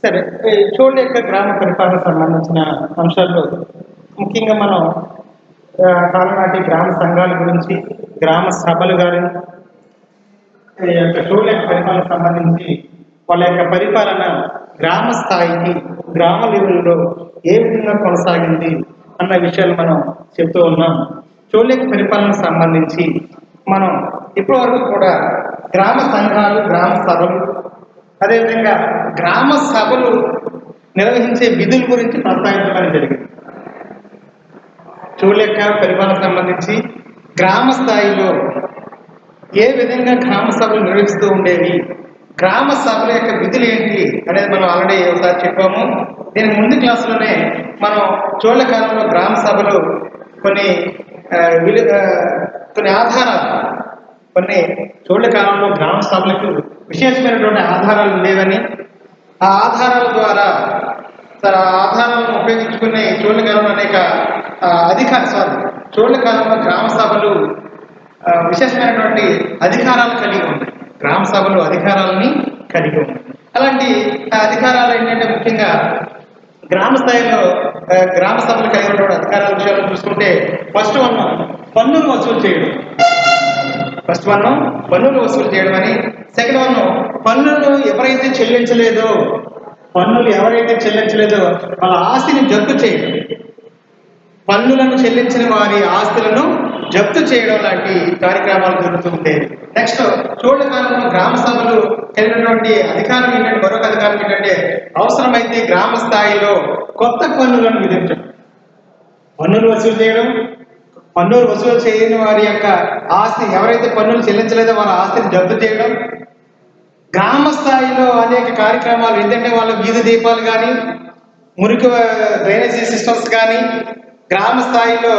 సరే. ఈ చోళ యొక్క గ్రామ పరిపాలనకు సంబంధించిన అంశాల్లో ముఖ్యంగా మనం కాలనాటి గ్రామ సంఘాల గురించి, గ్రామ సభలు గాని, ఈ యొక్క చోళ యొక్క పరిపాలనకు సంబంధించి వాళ్ళ యొక్క పరిపాలన గ్రామ స్థాయికి, గ్రామ లెవెల్లో ఏ విధంగా కొనసాగింది అన్న విషయాలు మనం చెప్తూ ఉన్నాం. చోళ యొక్క పరిపాలనకు సంబంధించి మనం ఇప్పటివరకు కూడా గ్రామ సంఘాలు, గ్రామ సభలు, అదేవిధంగా గ్రామ సభలు నిర్వహించే విధుల గురించి ప్రస్తావించడం జరిగింది. చోళ యొక్క పరిపాలనకు సంబంధించి గ్రామ స్థాయిలో ఏ విధంగా గ్రామ సభలు నిర్వహిస్తూ ఉండేవి, గ్రామ సభల యొక్క విధులు ఏంటి అనేది మనం ఆల్రెడీ ఒకసారి చెప్పాము. దీని ముందు క్లాసులోనే మనం చోళ కాలంలో గ్రామ సభలు కొన్ని ఆధారాలు, కొన్ని చోళ కాలంలో గ్రామ సభలకు విశేషమైనటువంటి ఆధారాలు ఉండేవని, ఆ ఆధారాల ద్వారా ఆధారాలను ఉపయోగించుకునే చోళ కాలంలో అనేక చోళ కాలంలో గ్రామ సభలు విశేషమైనటువంటి అధికారాలు కలిగి ఉన్నాయి. గ్రామ సభలు అధికారాలని కలిగి ఉన్నాయి. అలాంటి అధికారాలు ఏంటంటే ముఖ్యంగా గ్రామ స్థాయిలో గ్రామ సభలు కలిగి ఉన్నటువంటి అధికారాల విషయాలను చూసుకుంటే ఫస్ట్ వన్ పన్నులు వసూలు చేయడం. ఫస్ట్ వన్ పన్నులు వసూలు చేయడం అని, సెకండ్ వన్ పన్నులు ఎవరైతే చెల్లించలేదో వాళ్ళ ఆస్తిని జప్తు చేయడం, పన్నులను చెల్లించిన వారి ఆస్తులను జప్తు చేయడం లాంటి కార్యక్రమాలు జరుగుతూ ఉండేవి. నెక్స్ట్ చోళ కాలంలో గ్రామ సభలు కలిగినటువంటి అధికారం ఏంటంటే, మరొక అధికారం ఏంటంటే అవసరమైతే గ్రామ స్థాయిలో కొత్త పన్నులను విధించడం, పన్నులు వసూలు చేయడం, పన్నులు వసూలు చేయని వారి యొక్క ఆస్తి, ఎవరైతే పన్నులు చెల్లించలేదో వాళ్ళ ఆస్తిని జప్తు చేయడం. గ్రామ స్థాయిలో అనేక కార్యక్రమాలు ఏంటంటే వాళ్ళ వీధి దీపాలు కానీ, మురికి డ్రైనేజీ సిస్టమ్స్ కానీ, గ్రామ స్థాయిలో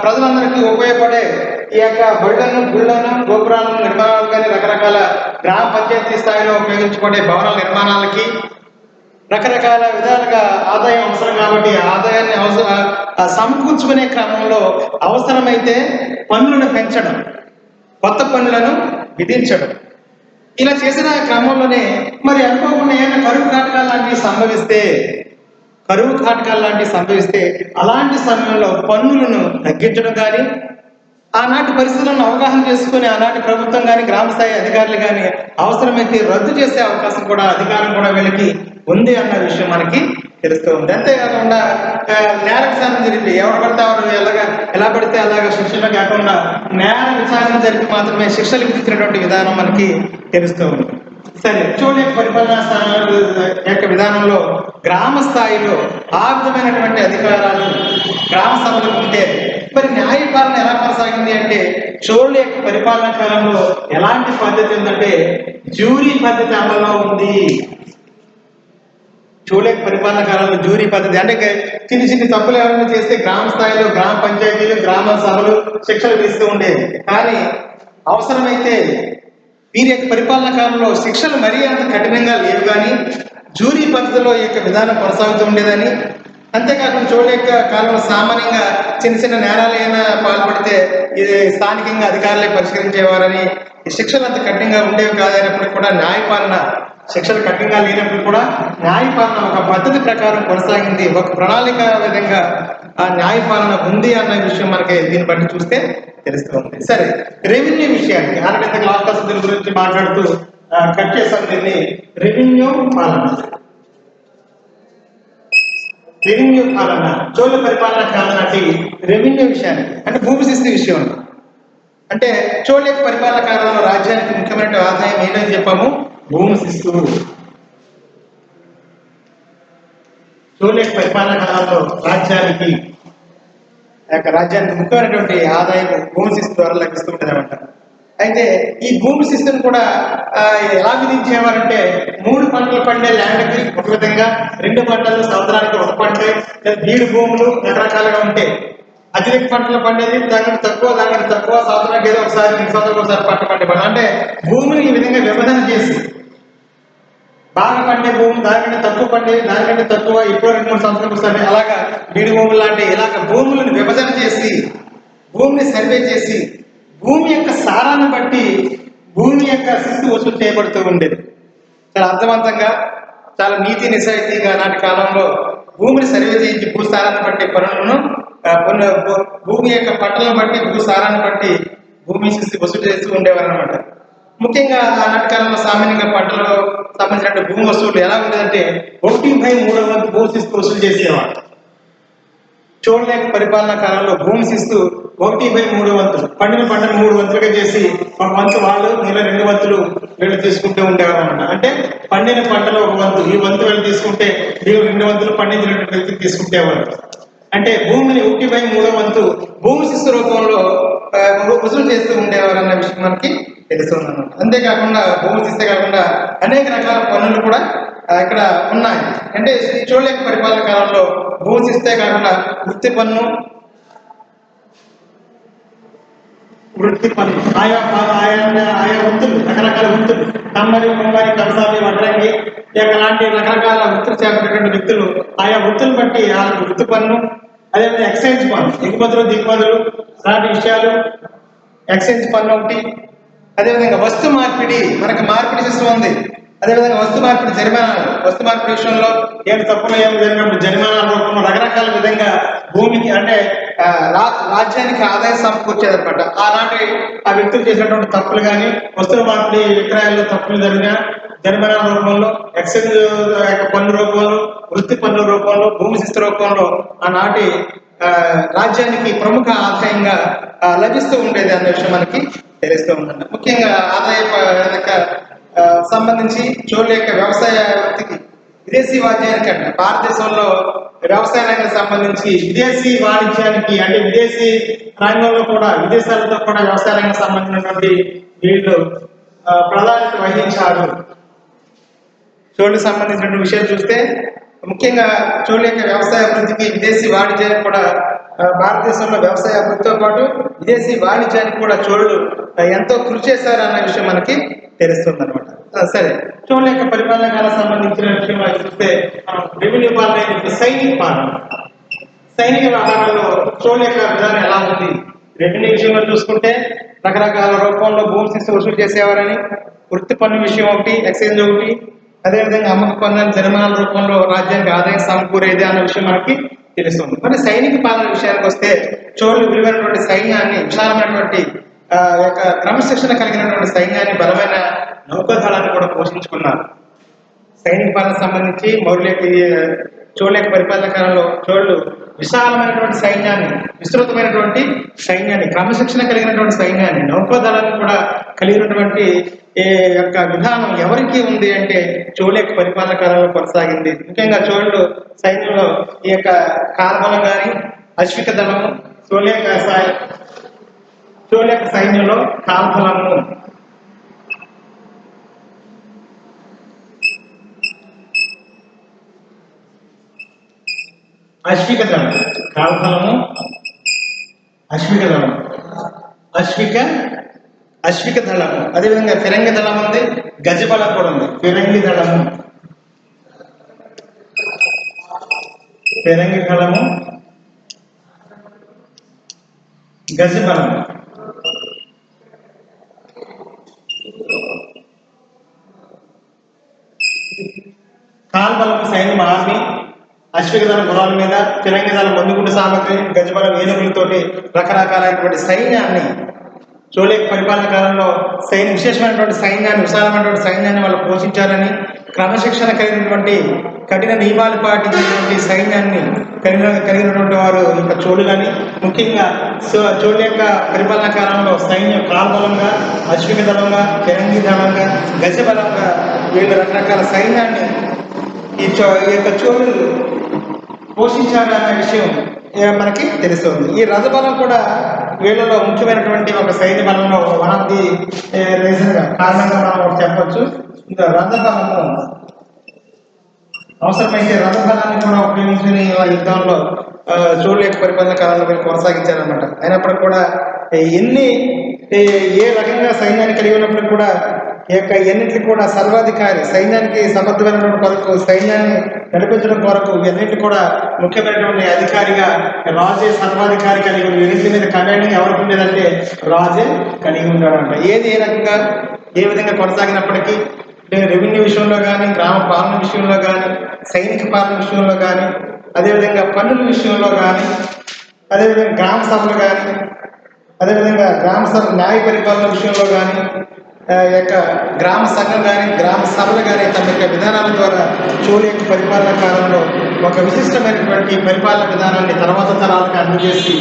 ప్రజలందరికీ ఉపయోగపడే ఈ యొక్క బళ్ళను, గుళ్ళను, గోపురాలను నిర్మాణాలు కానీ, రకరకాల గ్రామ పంచాయతీ స్థాయిలో ఉపయోగించుకునే భవనాల నిర్మాణాలకి రకరకాల విధాలుగా ఆదాయం అవసరం కాబట్టి ఆదాయాన్ని సమకూర్చుకునే క్రమంలో అవసరమైతే పన్నులను పెంచడం, కొత్త పన్నులను విధించడం. ఇలా చేసిన క్రమంలోనే మరి అనుకోకుండా ఏమైనా కరువు కాటకాలు లాంటివి సంభవిస్తే అలాంటి సమయంలో పన్నులను తగ్గించడం కానీ, ఆనాటి పరిస్థితులను అవగాహన చేసుకుని ఆనాటి ప్రభుత్వం కానీ, గ్రామ స్థాయి అధికారులు కానీ అవసరమైతే రద్దు చేసే అవకాశం కూడా, అధికారం కూడా వీళ్ళకి ఉంది అన్న విషయం మనకి తెలుస్తూ ఉంది. అంతేకాకుండా నేర విచారణ జరిపి ఎవరు పడితే వారు ఎలా పడితే అలాగా శిక్షణ కాకుండా నేర విచారణ జరిపి మాత్రమే శిక్షలు విధించినటువంటి విధానం మనకి తెలుస్తూ ఉంది. సరే, చోళ పరిపాలనా స్థానాల యొక్క విధానంలో గ్రామ స్థాయిలో ఆ విధమైనటువంటి అధికారాలు గ్రామ సభలకు ఉంటే మరి న్యాయపాలన ఎలా కొనసాగింది అంటే, చోళ యొక్క పరిపాలనా కాలంలో ఎలాంటి పద్ధతి ఉందంటే జ్యూరీ పద్ధతి అమల్లో ఉంది. చోళ పరిపాలన కాలంలో జ్యూరీ పద్ధతి అంటే చిన్ని తప్పులు ఎవరైనా చేస్తే గ్రామ స్థాయిలో గ్రామ పంచాయతీలు, గ్రామ సభలు శిక్షలు విధిస్తూ ఉండేది. కానీ అవసరమైతే వీరి యొక్క పరిపాలన కాలంలో శిక్షలు మరీ అంత కఠినంగా లేవు, కానీ జ్యూరీ పద్ధతిలో ఈ యొక్క విధానం కొనసాగుతూ ఉండేదని. అంతేకాకుండా చోళ యొక్క కాలంలో సామాన్యంగా చిన్న నేరాలు అయినా పాల్పడితే ఇది స్థానికంగా అధికారులే పరిష్కరించేవారని, ఈ శిక్షలు అంత కఠినంగా ఉండేవి కాదైనప్పటికీ కూడా న్యాయపాలన, శిక్షలు కఠినంగా లేనప్పుడు కూడా న్యాయపాలన ఒక పద్ధతి ప్రకారం కొనసాగింది. ఒక ప్రణాళిక విధంగా ఆ న్యాయపాలన ఉంది అన్న విషయం మనకి దీన్ని బట్టి చూస్తే తెలుస్తుంది. సరే, రెవెన్యూ విషయానికి ఆల్రెడీ లాస్ట్ క్లాస్ దీని గురించి మాట్లాడుతూ కట్ చేస్తాం. దీన్ని రెవెన్యూ పాలన చోళ పరిపాలన కాలం నాటి రెవెన్యూ విషయాన్ని అంటే భూమి శిస్తు విషయం అంటే చోళ పరిపాలన కాలంలో రాజ్యానికి ముఖ్యమైన ఆదాయం ఏంటని చెప్పాము, భూమి శిస్తు. చోళ పరిపాలన కాలంలో రాజ్యానికి ముఖ్యమైనటువంటి ఆదాయం భూమి శిస్తు ద్వారా లభిస్తూ ఉంటుంది అనమాట. అయితే ఈ భూమి శిస్తును కూడా ఎలా విధించేవారంటే 3 పంటలు పండే ల్యాండ్కి ఒక విధంగా, 2 పంటలు సంవత్సరానికి ఒక పంట, బీడు భూములు రకరకాలుగా ఉంటాయి. అధిక పంటలు పండేది దానికి తక్కువ సంవత్సరానికి ఏదో ఒకసారి 2 సంవత్సరాలకు ఒకసారి పంట పండే అంటే భూమిని ఈ విధంగా విభజన చేసి బాగా పండే భూమి దానికంటే తక్కువ పండేది, దానికంటే తక్కువ ఇప్పుడు 2-3 సంవత్సరాలకు ఒకసారి అలాగా బీడు భూములు లాంటి ఇలాగ భూములను విభజన చేసి, భూమిని సర్వే చేసి, భూమి యొక్క సారాన్ని బట్టి భూమి యొక్క శిస్తు వసూలు చేయబడుతూ ఉండేది. చాలా అర్థవంతంగా చాలా నీతి నిజాయితీగా నాటి కాలంలో భూమిని సర్వే చేయించి భూసారాన్ని బట్టి పనులను భూమి యొక్క పంటలను బట్టి భూసారాన్ని బట్టి భూమి శిస్తు వసూలు చేస్తూ ఉండేవారు అనమాట. ముఖ్యంగా ఆనాటి కాలంలో సామాన్యంగా పంటలో సంబంధించిన భూమి వసూలు ఎలా ఉండేదంటే 1/3 భూమి శిస్తు వసూలు చేసేవారు. చోళుల యొక్క పరిపాలనా కాలంలో భూమి శిస్తు 1/3 పండిన పంటను 3 వంతులుగా చేసి ఒక వంతు వాళ్ళు మిగిలిన 2 వంతులు వీళ్ళు తీసుకుంటూ ఉండేవారు అనమాట. అంటే పండిన పంటలో ఒక వంతు, ఈ వంతు వీళ్ళు తీసుకుంటే వీళ్ళు 2 వంతులు పండించినటువంటి వ్యక్తి తీసుకుంటేవారు. అంటే భూమిని 1/3 భూమి శిస్తు రూపంలో వసూలు చేస్తూ ఉండేవారు అన్న విషయం మనకి తెలుస్తుంది అన్నమాట. అంతేకాకుండా భూమి శిస్తే కాకుండా అనేక రకాల పన్నులు కూడా ఇక్కడ ఉన్నాయి. అంటే చోళుల యొక్క పరిపాలన కాలంలో భూమి శిస్తే కాకుండా వృత్తి పన్ను ఆయా వృత్తులు, రకరకాల వృత్తులు, కమ్మరి, కొంగరి, కంసాలి, వడ్రంగి లాంటి రకరకాల వృత్తులు చేపట్టినటువంటి వ్యక్తులు ఆయా వృత్తులు బట్టి వాళ్ళకి వృత్తి పన్ను, అదేవిధంగా ఎక్సైజ్ పన్ను, ఎగుమతులు దిగుమతులు లాంటి విషయాలు ఎక్సైజ్ పన్ను ఒకటి. అదేవిధంగా వస్తు మార్పిడి, మనకి మార్పిడి సిస్టమ్ ఉంది. అదేవిధంగా వస్తు మార్పిడి జరిమానాలు, వస్తు మార్పిడి విషయంలో ఏమి తప్పులు ఏమి జరిగినప్పుడు జరిమానాల రూపంలో రకరకాల విధంగా భూమికి అంటే రాజ్యానికి ఆదాయం సమకూర్చేదన్నమాట. ఆనాటి ఆ వ్యక్తులు చేసినటువంటి తప్పులు కానీ వస్తువుల మార్పిడి విక్రయాల్లో తప్పులు జరిగిన జరిమానాల రూపంలో, ఎక్సైజ్ పన్ను రూపంలో, వృత్తి పన్ను రూపంలో, భూమి శిస్తు రూపంలో ఆనాటి రాజ్యానికి ప్రముఖ ఆదాయంగా లభిస్తూ ఉండేది అనే విషయం మనకి తెలుస్తూ ఉందండి. ముఖ్యంగా ఆదాయ సంబంధించి చోళుల యొక్క వ్యవసాయ వృత్తికి విదేశీ వాణిజ్యానికి అంటే భారతదేశంలో వ్యవసాయ రంగానికి సంబంధించి విదేశీ వాణిజ్యానికి అంటే విదేశీ రంగంలో కూడా విదేశాలతో కూడా వ్యవసాయ రంగానికి సంబంధించినటువంటి వీళ్ళు ప్రాధాన్యత వహించారు. చోళులకు సంబంధించిన విషయాలు చూస్తే ముఖ్యంగా చోళుల యొక్క వ్యవసాయ అభివృద్ధికి విదేశీ వాణిజ్యానికి కూడా భారతదేశంలో వ్యవసాయ అభివృద్ధితో పాటు విదేశీ వాణిజ్యానికి కూడా చోళులు ఎంతో కృషి చేశారు అన్న విషయం మనకి తెలుస్తుంది అనమాట. సరే, చోళుల యొక్క పరిపాలన కాలకు సంబంధించిన విషయం చూస్తే రెవెన్యూ పాలన, సైనిక పాలన, సైనిక వ్యవహారాల్లో చోళుల యొక్క విధానం ఎలా ఉంది? రెవెన్యూ విషయంలో చూసుకుంటే రకరకాల రూపంలో భూమి శిస్తు వసూలు చేసేవారని, వృత్తి పన్ను విషయం ఒకటి, ఎక్సైజ్ ఒకటి, అదేవిధంగా అమ్మక పన్ను జరిమానాల రూపంలో రాజ్యానికి ఆదాయం సమకూరేది అన్న విషయం మనకి తెలుస్తుంది. మరి సైనిక పాలన విషయానికి వస్తే చోళులు విలువైనటువంటి సైన్యాన్ని, విశాలమైనటువంటి యొక్క క్రమశిక్షణ కలిగినటువంటి సైన్యాన్ని, బలమైన నౌకాదళాన్ని కూడా పోషించుకున్నారు. సైనిక పాలనకు సంబంధించి చోళుల యొక్క పరిపాలన కాలంలో చోళులు విశాలమైనటువంటి సైన్యాన్ని, విస్తృతమైనటువంటి సైన్యాన్ని, క్రమశిక్షణ కలిగినటువంటి సైన్యాన్ని, నౌకాదళాన్ని కూడా కలిగినటువంటి యొక్క విధానం ఎవరికి ఉంది అంటే చోళుల యొక్క పరిపాలన కాలంలో కొనసాగింది. ముఖ్యంగా చోళులు సైన్యంలో ఈ యొక్క కాల్బలం కానీ, అశ్విక దళము, చోళుల యొక్క సైన్యంలో కాల్బలము, అశ్విక దళం, కాల్బలము, అశ్విక దళం, అశ్విక దళము, అదేవిధంగా ఫిరంగి దళం ఉంది, గజబలం కూడా ఉంది. ఫిరంగి దళము, గజబలం, కాల్బలము సైన్యం ఆర్మీ, అశ్విక దళం గుర్రాల మీద, ఫిరంగి దళం మందుగుండు సామగ్రి, గజబలం ఏనుగులతోటి రకరకాలైనటువంటి సైన్యాన్ని చోళుల పరిపాలన కాలంలో విశేషమైనటువంటి సైన్యాన్ని, విశాలమైనటువంటి సైన్యాన్ని వాళ్ళు పోషించారని, క్రమశిక్షణ కలిగినటువంటి కఠిన నియమాలు పాటించినటువంటి సైన్యాన్ని కలిగినటువంటి వారు ఇంకా చోళులని. ముఖ్యంగా చోళుల యొక్క పరిపాలన కాలంలో సైన్యం కాల్బలంగా, అశ్విక దళంగా, ఫిరంగి దళంగా, గజబలంగా వీళ్ళు రకరకాల సైన్యాన్ని ఈ యొక్క చోళులు పోషించారు అన్న విషయం మనకి తెలుస్తుంది. ఈ రథబలం కూడా వీళ్ళలో ముఖ్యమైనటువంటి ఒక సైన్య బలంలో వన్ ఆఫ్ ది రీజన్ కారణంగా మనం చెప్పవచ్చు. ఇంకా రథబలము అవసరమైతే రథబలాన్ని కూడా ఉపయోగించుకుని యుద్ధంలో చోళుల యొక్క పరిపాలన కాలంలో వీళ్ళు కొనసాగించారనమాట. అయినప్పటికీ కూడా ఏ రకంగా సైన్యాన్ని కలిగి ఉన్నప్పటికీ కూడా ఎన్నింటికి కూడా సర్వాధికారి, సైన్యానికి సమర్థమైనటువంటి కొరకు, సైన్యాన్ని నడిపించడం కొరకు ఇవన్నింటి కూడా ముఖ్యమైనటువంటి అధికారిగా రాజే సర్వాధికారి కలిగి ఎన్నింటి మీద కమాండింగ్ ఎవరికి ఉండేదంటే రాజే కలిగి ఉంటాడంట. ఏ రకంగా ఏ విధంగా కొనసాగినప్పటికీ రెవెన్యూ విషయంలో కానీ, గ్రామ పాలన విషయంలో కానీ, సైనిక పాలన విషయంలో కానీ, అదేవిధంగా పన్నుల విషయంలో కానీ, అదేవిధంగా గ్రామ సభలు కానీ, అదేవిధంగా గ్రామ సభ న్యాయ పరిపాలన విషయంలో కానీ, యొక్క గ్రామ సంఘం కానీ, గ్రామ సభలు కానీ తమ యొక్క విధానాల ద్వారా చోళ యొక్క పరిపాలన కాలంలో ఒక విశిష్టమైనటువంటి పరిపాలన విధానాన్ని తర్వాత తరాలకు అందజేసి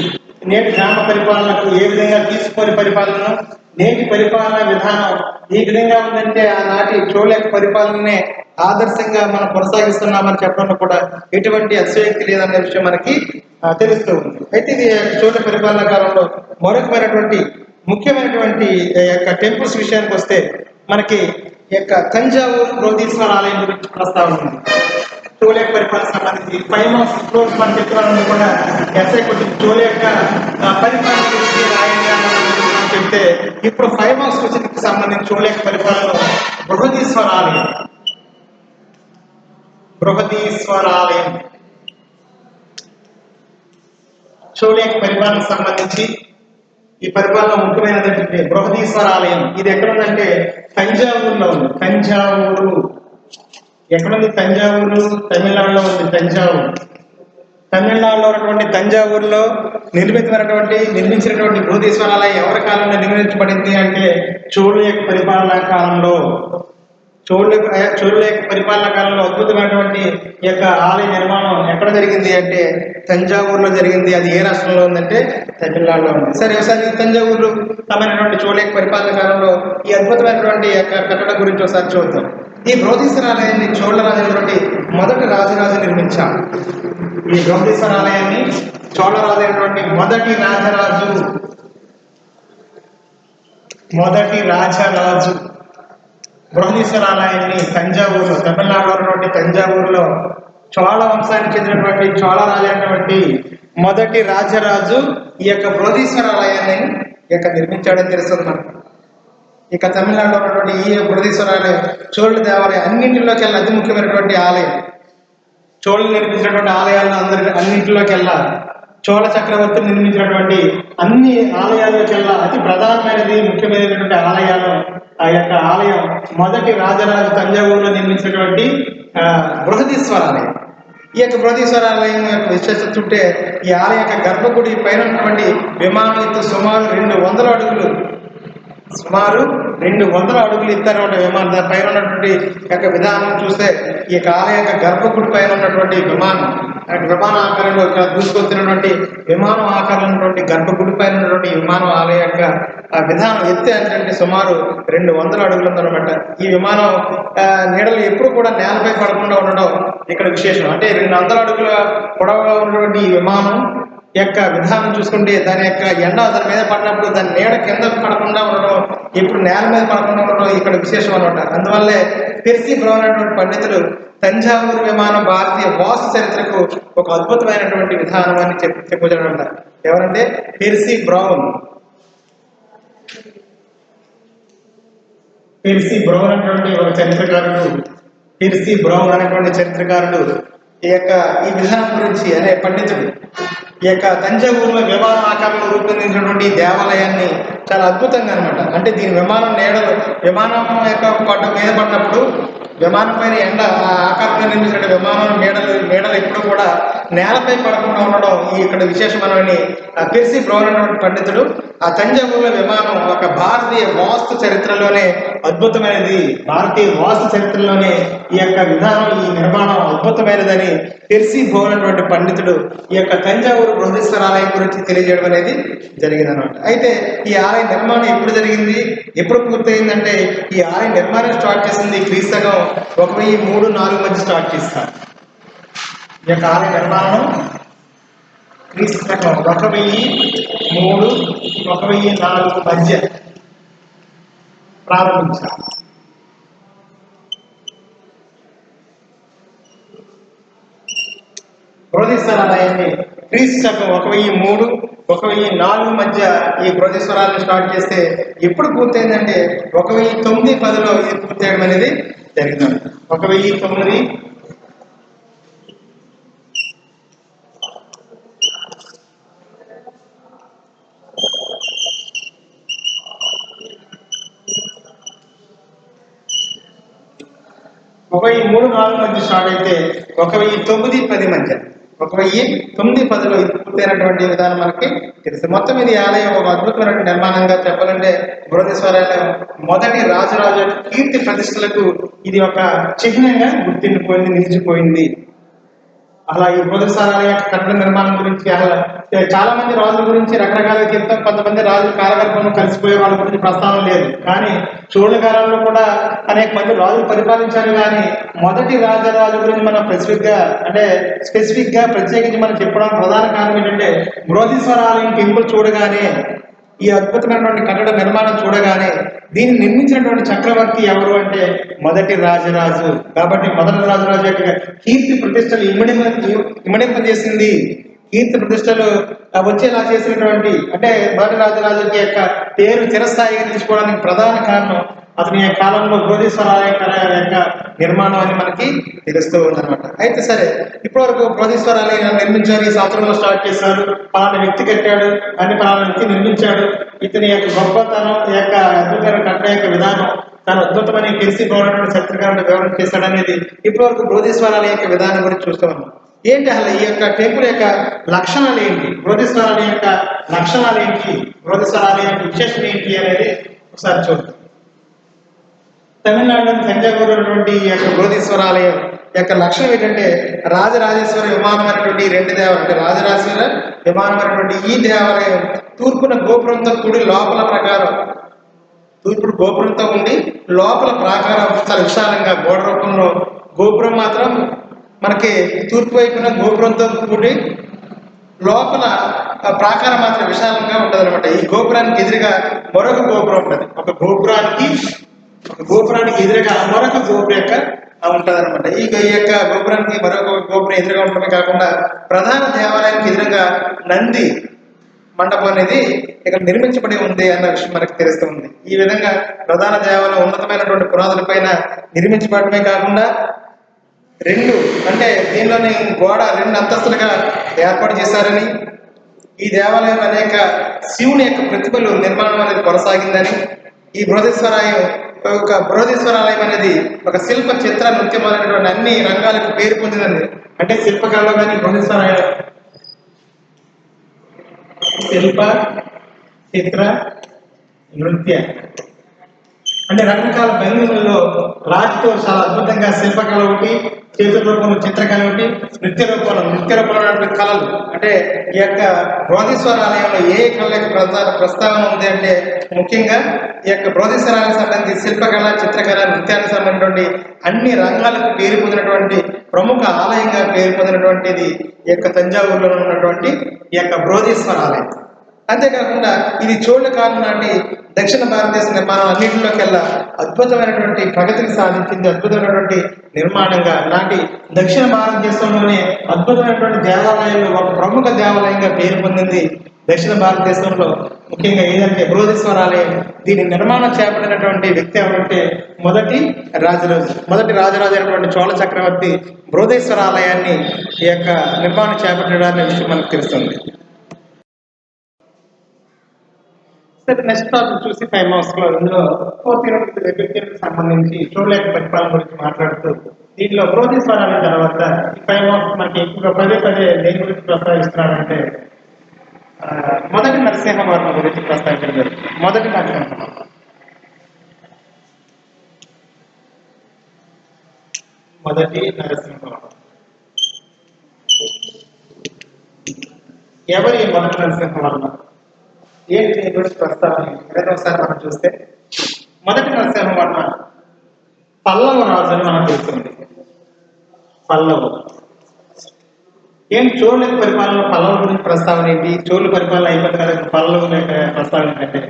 నేటి గ్రామ పరిపాలనకు ఏ విధంగా తీసుకొని పరిపాలన, నేటి పరిపాలన విధానం ఈ విధంగా ఉందంటే ఆనాటి చోళ యొక్క పరిపాలననే ఆదర్శంగా మనం కొనసాగిస్తున్నామని చెప్పడంలో కూడా ఎటువంటి అతిశయోక్తి లేదనే విషయం మనకి తెలుస్తూ ఉంది. అయితే ఇది చోళ పరిపాలన కాలంలో మరొకమైనటువంటి ముఖ్యమైనటువంటి యొక్క టెంపుల్స్ విషయానికి వస్తే మనకి యొక్క తంజావూరు బృహదీశ్వర ఆలయం గురించి ప్రస్తావన ఉంది. చోళ యొక్క పరిపాలన సంబంధించి 5 marks క్లోజ్ మనం చెప్తున్నాను కూడా ఎస్ఐ కొంచెం చోళ యొక్క పరిపాలన గురించి రాయండి అని చెప్తే ఇప్పుడు 5 marks క్వశ్చన్కి సంబంధించి చోళ యొక్క పరిపాలనలో బృహదీశ్వర ఆలయం, బృహదీశ్వర ఆలయం చోళ యొక్క పరిపాలనకు సంబంధించి ఈ పరిపాలన ముఖ్యమైనదంటే బృహదీశ్వర ఆలయం. ఇది ఎక్కడుందంటే తంజావూరులో ఉంది. తంజావూరు ఎక్కడుంది? తంజావూరు తమిళనాడులో ఉంది. తంజావూరు తమిళనాడులో ఉన్నటువంటి తంజావూరులో నిర్మించినటువంటి బృహదీశ్వర ఆలయం ఎవరి కాలంలో నిర్మించబడింది అంటే చోళ యొక్క పరిపాలనా కాలంలో. చోళ యొక్క పరిపాలనా కాలంలో అద్భుతమైనటువంటి ఈ యొక్క ఆలయ నిర్మాణం ఎక్కడ జరిగింది అంటే తంజావూరులో జరిగింది. అది ఏ రాష్ట్రంలో ఉందంటే తమిళనాడులో ఉంది. సరే, ఒకసారి తంజావూరు తమైనటువంటి చోళ యొక్క పరిపాలన కాలంలో ఈ అద్భుతమైనటువంటి యొక్క కట్టడం గురించి ఒకసారి చూద్దాం. ఈ బృహదీశ్వర ఆలయాన్ని చోళ రాజైనటువంటి మొదటి రాజరాజు నిర్మించారు. ఈ బృహదీశ్వర ఆలయాన్ని చోళ రాజైనటువంటి మొదటి రాజరాజు బృహదీశ్వర ఆలయాన్ని తంజావూరులో, తమిళనాడులో ఉన్నటువంటి తంజావూరులో చోళ వంశానికి చెందినటువంటి చోళ రాజైనటువంటి మొదటి రాజరాజు ఈ యొక్క బృహదీశ్వర ఆలయాన్ని నిర్మించాడని తెలుస్తుంది మనకు. ఇక తమిళనాడులో ఉన్నటువంటి ఈ బృహదీశ్వర ఆలయం చోళ దేవాలయం అన్నింటిలోకెల్లా అతి ముఖ్యమైనటువంటి ఆలయం. చోళలు నిర్మించినటువంటి ఆలయాలను అన్నింటిలోకెల్లా చోళ చక్రవర్తులు నిర్మించినటువంటి అన్ని ఆలయాల్లోకెల్లా అతి ప్రధానమైనది, ముఖ్యమైనటువంటి ఆలయాలు ఆ యొక్క ఆలయం మొదటి రాజరాజు తంజావూరులో నిర్మించినటువంటి బృహదీశ్వర ఆలయం. ఈ యొక్క బృహదీశ్వర ఆలయం యొక్క విశేషత చుట్టే ఈ ఆలయ యొక్క గర్భగుడి పైన ఉన్నటువంటి విమానం ఎత్తు సుమారు 200 అడుగులు, సుమారు 200 అడుగులు ఎత్తైనటువంటి విమానం. దాని పైన ఉన్నటువంటి యొక్క విధానం చూస్తే ఈ యొక్క ఆలయ యొక్క గర్భగుడి పైన ఉన్నటువంటి విమాన ఆకారంలో దూసుకొచ్చినటువంటి విమానం ఆకారంలో ఉన్నటువంటి గర్భగుడి పైన ఉన్నటువంటి విమానం ఆలయ యొక్క విధానం ఎత్తే అంటే సుమారు 200 అడుగులు ఉందన్నమాట. ఈ విమానం నీడలు ఎప్పుడు కూడా నేలపై పడకుండా ఉండడం ఇక్కడ విశేషం. అంటే 200 అడుగుల పొడవుగా ఉన్నటువంటి ఈ విమానం యొక్క విధానం చూసుకుంటే దాని యొక్క ఎండ దాని మీద పడినప్పుడు దాని నీడ కింద పడకుండా ఉండడం, ఎప్పుడు నేల మీద పడకుండా ఉండడం ఇక్కడ విశేషం అనమాట. అందువల్లే పెర్సీ బ్రౌన్ అనేటువంటి పండితులు తంజావూరు విమానం భారతీయ వాస్తు చరిత్రకు ఒక అద్భుతమైనటువంటి విధానం అని చెప్పుకోవడం. ఎవరంటే పెర్సీ బ్రౌన్ అనేటువంటి ఒక చరిత్రకారుడు. పెర్సీ బ్రౌన్ అనేటువంటి చరిత్రకారుడు ఈ విధానం గురించి అనే పండితుడు ఈ యొక్క తంజావూరులో విమాన ఆకారంలో రూపొందించినటువంటి దేవాలయాన్ని చాలా అద్భుతంగా అనమాట. అంటే దీని విమానం యొక్క మీద పడినప్పుడు విమానం పైన ఎండ ఆ ఆకారంలో నిర్మించిన విమానం నీడలు ఎప్పుడు కూడా నేలపై పడకుండా ఉండడం ఇక్కడ విశేషమైనవని పెర్సీ బ్రౌన్ అనేటువంటి పండితుడు ఆ తంజావూరులో విమానం ఒక భారతీయ వాస్తు చరిత్రలోనే అద్భుతమైనది, భారతీయ వాస్తు చరిత్రలోనే ఈ యొక్క విధానం, ఈ నిర్మాణం అద్భుతమైనదని పెర్సీ బ్రౌన్ అనేటువంటి పండితుడు ఈ యొక్క తంజావూరు బృహదీశ్వర ఆలయం గురించి తెలియజేయడం అనేది జరిగిందనమాట. అయితే ఈ ఆలయ నిర్మాణం ఎప్పుడు జరిగింది, ఎప్పుడు పూర్తయిందంటే ఈ ఆలయ నిర్మాణం స్టార్ట్ చేసింది క్రీస్తకం 1003-4 మధ్య స్టార్ట్ చేస్తారు. ఈ యొక్క ఆలయ నిర్మాణం క్రీస్తకం 1003-1004 మధ్య ప్రారంభించారు. బృహదీశ్వర ఆలయాన్ని క్రీస్తకం 1003-1004 మధ్య ఈ బృహదీశ్వరాలను స్టార్ట్ చేస్తే ఎప్పుడు పూర్తయిందంటే 1009-10లో ఇది పూర్తయడం అనేది జరిగింది. 1009 1009 1003-4 మధ్య స్టార్ట్ అయితే 1009-10 మధ్య 1009-10లో ఇది పూర్తయినటువంటి విధానం మనకి తెలుసు. మొత్తం ఇది ఆలయం ఒక అద్భుతమైన నిర్మాణంగా చెప్పాలంటే బృహదీశ్వరాలయం మొదటి రాజరాజు కీర్తి ప్రతిష్టలకు ఇది ఒక చిహ్నంగా గుర్తిండిపోయింది, నిలిచిపోయింది. అలా ఈ బృహదీశ్వరాలయం యొక్క కట్టడ నిర్మాణం గురించి అలా చాలా మంది రాజుల గురించి రకరకాలుగా చెప్తాం. కొంతమంది రాజులు కాలగర్భంలో కలిసిపోయే వాళ్ళ గురించి ప్రస్తావన లేదు. కానీ చోళ కాలంలో కూడా అనేక మంది రాజులు పరిపాలించారు. కానీ మొదటి రాజరాజు గురించి మనం స్పెసిఫిక్ గా ప్రత్యేకించి మనం చెప్పడానికి ప్రధాన కారణం ఏంటంటే బృహదీశ్వరాలయం టెంపుల్ చూడగానే, ఈ అద్భుతమైనటువంటి కట్టడ నిర్మాణం చూడగానే దీన్ని నిర్మించినటువంటి చక్రవర్తి ఎవరు అంటే మొదటి రాజరాజు. కాబట్టి మొదటి రాజరాజు యొక్క కీర్తి ప్రతిష్టలు ఇమిడింపజేసింది. కీర్తి ప్రతిష్టలు వచ్చేలా చేసినటువంటి అంటే మొదటి రాజరాజు యొక్క పేరు చిరస్థాయిగా నిలుచుకోవడానికి ప్రధాన కారణం అతని కాలంలో బృహదీశ్వరాలయం యొక్క నిర్మాణం అని మనకి తెలుస్తూ ఉందన్నమాట. అయితే సరే, ఇప్పటివరకు బృహదీశ్వరాలయం నిర్మించారు, ఈ సంవత్సరంలో స్టార్ట్ చేశారు, పలానా వ్యక్తి కట్టాడు అని, పలానా వ్యక్తి నిర్మించాడు, ఇతని యొక్క గొప్పతనం యొక్క అద్భుతమైన కట్టడ యొక్క విధానం, తను అద్భుతమైన తెలిసిపోయినటువంటి శక్తికరమైన వివరణ చేశాడు అనేది ఇప్పటివరకు బృహదీశ్వరాలయం యొక్క విధానం గురించి చూస్తూ ఉన్నాం. ఏంటి అసలు ఈ యొక్క టెంపుల్ యొక్క లక్షణాలు ఏంటి, బృహదీశ్వరాలయం యొక్క లక్షణాలు ఏంటి, బృహదీశ్వరాలయం యొక్క విశేషం ఏంటి అనేది ఒకసారి చూద్దాం. తమిళనాడులోని తంజావూరు ఉన్నటువంటి ఈ యొక్క బృహదీశ్వరాలయం యొక్క లక్షణం ఏంటంటే రాజరాజేశ్వర విమానం అనేటువంటి 2 దేవాలయం, అంటే రాజరాజేశ్వర విమానం అనేటువంటి ఈ దేవాలయం తూర్పున గోపురంతో కూడి లోపల గోపురంతో ఉండి లోపల ప్రాకారం చాలా విశాలంగా గోడ రూపంలో, గోపురం మాత్రం మనకి తూర్పు వైపున గోపురంతో కూడి లోపల ప్రాకారం మాత్రం విశాలంగా ఉంటుంది అనమాట. ఈ గోపురానికి ఎదురుగా మరొక గోపురం ఉంటుంది. ఒక గోపురానికి ఎదురుగా మరొక గోపురం యొక్క ఉంటుంది అనమాట. ఈ యొక్క గోపురానికి మరొక గోపురం ఎదురుగా ఉండటమే కాకుండా ప్రధాన దేవాలయానికి ఎదురుగా నంది మండపం అనేది ఇక్కడ నిర్మించబడి ఉంది అన్న విషయం మనకు తెలుస్తుంది. ఈ విధంగా ప్రధాన దేవాలయం ఉన్నతమైనటువంటి పునాదుల పైన నిర్మించబడమే కాకుండా దీనిలోని గోడ 2 అంతస్తులుగా ఏర్పాటు చేశారని, ఈ దేవాలయం అనేక శివుని యొక్క ప్రతిభలు నిర్మాణం అనేది కొనసాగిందని, ఈ బృహదీశ్వరాలయం అనేది ఒక శిల్ప చిత్ర నృత్యమైనటువంటి అన్ని రంగాలకు పేరు పొందిందని, అంటే శిల్పకళలో కానీ బృహదీశ్వరాలయం శిల్ప చిత్ర నృత్య అంటే రకరకాల భంగిమల్లో రాతితో చాలా అద్భుతంగా శిల్పకళ ఒకటి, చేతుల రూపంలో చిత్రకళ ఒకటి, నృత్య రూపంలో కళలు. అంటే ఈ యొక్క బృహదీశ్వరాలయంలో ఏ కళ యొక్క ప్రస్తావన ఉంది అంటే ముఖ్యంగా ఈ యొక్క బృహదీశ్వరాలకు సంబంధించి శిల్పకళ, చిత్రకళ, నృత్యానికి సంబంధించినటువంటి అన్ని రంగాలకు పేరు పొందినటువంటి ప్రముఖ ఆలయంగా పేరు పొందినటువంటిది ఈ యొక్క తంజావూరులో ఉన్నటువంటి ఈ యొక్క బృహదీశ్వరాలయం. అంతేకాకుండా ఇది చోళ కాలం నాటి దక్షిణ భారతదేశ నిర్మాణం అన్నింటిలోకెల్లా అద్భుతమైనటువంటి ప్రగతిని సాధించింది. అద్భుతమైనటువంటి నిర్మాణంగా నాటి దక్షిణ భారతదేశంలోనే అద్భుతమైనటువంటి దేవాలయంలో ఒక ప్రముఖ దేవాలయంగా పేరు పొందింది దక్షిణ భారతదేశంలో. ముఖ్యంగా ఏదంటే బృహదీశ్వరాలయం. దీని నిర్మాణం చేపట్టినటువంటి వ్యక్తి ఎవరంటే మొదటి రాజరాజు అయినటువంటి చోళ చక్రవర్తి బృహదీశ్వరాలయాన్ని ఈ యొక్క నిర్మాణం చేపట్టడాన్ని విషయం మనకు తెలుస్తుంది. నెక్స్ట్ టాపిక్ చూసి 5 మార్క్స్ లో ఇందులో 4th యూనిట్ సంబంధించి చోళ యొక్క పరిపాలన గురించి మాట్లాడుతూ, దీంట్లో బృహదీశ్వరాలయం తర్వాత ఈ 5 మార్క్స్ మనకి ఎక్కువగా పదే దేని గురించి ప్రస్తావిస్తున్నారంటే మొదటి నరసింహవర్మ గురించి ప్రస్తావించడం జరుగుతుంది. మొదటి నరసింహవర్మ ఎవరి మొదటి నరసింహవర్మ ఏంటి గురించి ప్రస్తావన ఒకసారి మనం చూస్తే, మొదటి నరసింహవర్మ పల్లవ రాజు అని మనకు తెలుస్తుంది. పల్లవు ఏంటి, చోళ పరిపాలన పల్లవుల గురించి ప్రస్తావన ఏంటి, చోళ పరిపాలన అయిపోయింది కదా, పల్లవుల యొక్క ప్రస్తావన ఏంటంటే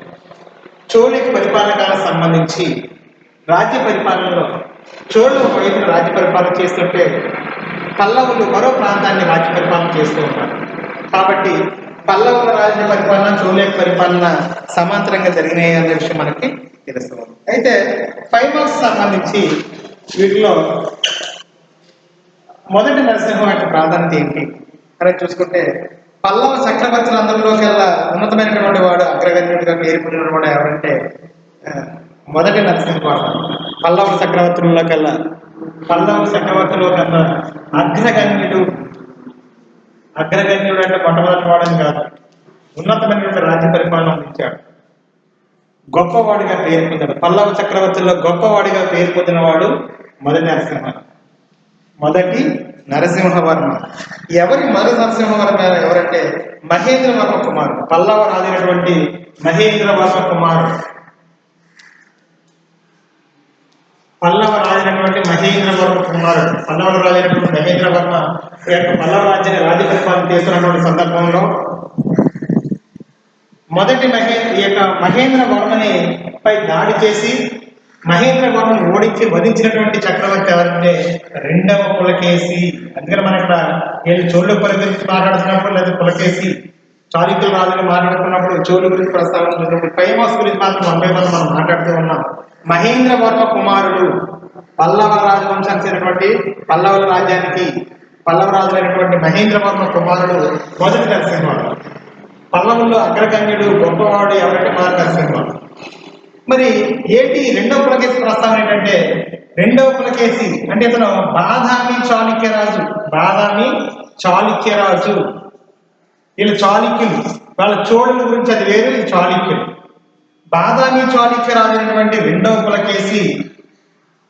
చోళ పరిపాలన కాలకు సంబంధించి రాజ్య పరిపాలనలో చోళ వైపు రాజ్య పరిపాలన చేస్తుంటే పల్లవులు మరో ప్రాంతాన్ని రాజ్య పరిపాలన చేస్తూ ఉంటారు. కాబట్టి పల్లవుల రాజ్య పరిపాలన, చోళ పరిపాలన సమాంతరంగా జరిగినాయి అనే విషయం మనకి తెలుస్తుంది. అయితే 5 మార్క్స్ సంబంధించి వీటిలో మొదటి నరసింహం యొక్క ప్రాధాన్యత ఏంటి అనేది చూసుకుంటే, పల్లవ చక్రవర్తులందరిలోకెల్లా ఉన్నతమైనటువంటి వాడు, అగ్రగణ్యుడిగా పేరు పొందినవాడు ఎవరంటే మొదటి నరసింహవర్మ. పల్లవ చక్రవర్తులలోకెల్లా పల్లవ చక్రవర్తిలో కన్నా అగ్రగణ్యుడు. అగ్రగణ్యుడు అంటే మొట్టమొదటి వాడని కాదు, ఉన్నతమైనటువంటి రాజ్య పరిపాలన అందించాడు. గొప్పవాడిగా పేరు పొందాడు. పల్లవ చక్రవర్తిలో గొప్పవాడిగా పేరు పొందినవాడు మొదటి నరసింహవర్మ. ఎవరి మొదటి నరసింహవర్మ ఎవరంటే మహేంద్రవర్మ కుమారుడు. పల్లవ రాజైనటువంటి మహేంద్రవర్మ కుమారుడు. పల్లవ రాజైనటువంటి మహేంద్రవర్మ కుమారుడు. పల్లవ రాజైనటువంటి మహేంద్రవర్మ యొక్క పల్లవ రాజ్యాన్ని రాజ్య పరిపాలన చేస్తున్నటువంటి సందర్భంలో మొదటి మహేంద్రవర్మని పై దాడి చేసి మహేంద్రవర్మను ఓడించి వధించినటువంటి చక్రవర్తి ఎవరంటే రెండవ పులకేశి. అందుకని మనం ఇక్కడ వీళ్ళు చోళుల పుల గురించి మాట్లాడుతున్నప్పుడు లేదా పులకేశి చాళుక్యుల రాజులు మాట్లాడుతున్నప్పుడు చోళుల గురించి ప్రస్తావించినప్పుడు ఫేమస్ గురించి మాత్రం మనం మాట్లాడుతూ ఉన్నాం. మహేంద్రవర్మ కుమారుడు పల్లవ రాజవంశానికి చెందినటువంటి పల్లవుల రాజ్యానికి పల్లవ రాజులైనటువంటి మహేంద్రవర్మ కుమారుడు మొదటి నరసింహవర్మ. పల్లవుల్లో అగ్రగణ్యుడు గొప్పవాడు ఎవరంటే మొదటి నరసింహవర్మ. మరి ఏంటి రెండవ పులకేశి ప్రస్తావన ఏంటంటే, రెండవ పులకేశి అంటే ఇతను బాదామి చాళుక్యరాజు. బాదామి చాళుక్యరాజు. వీళ్ళు చాళుక్యులు, వాళ్ళ చోళుల గురించి అది వేరు, ఇది చాళుక్యులు. బాదామి చాళుక్యరాజు అయినటువంటి రెండవ పులకేశి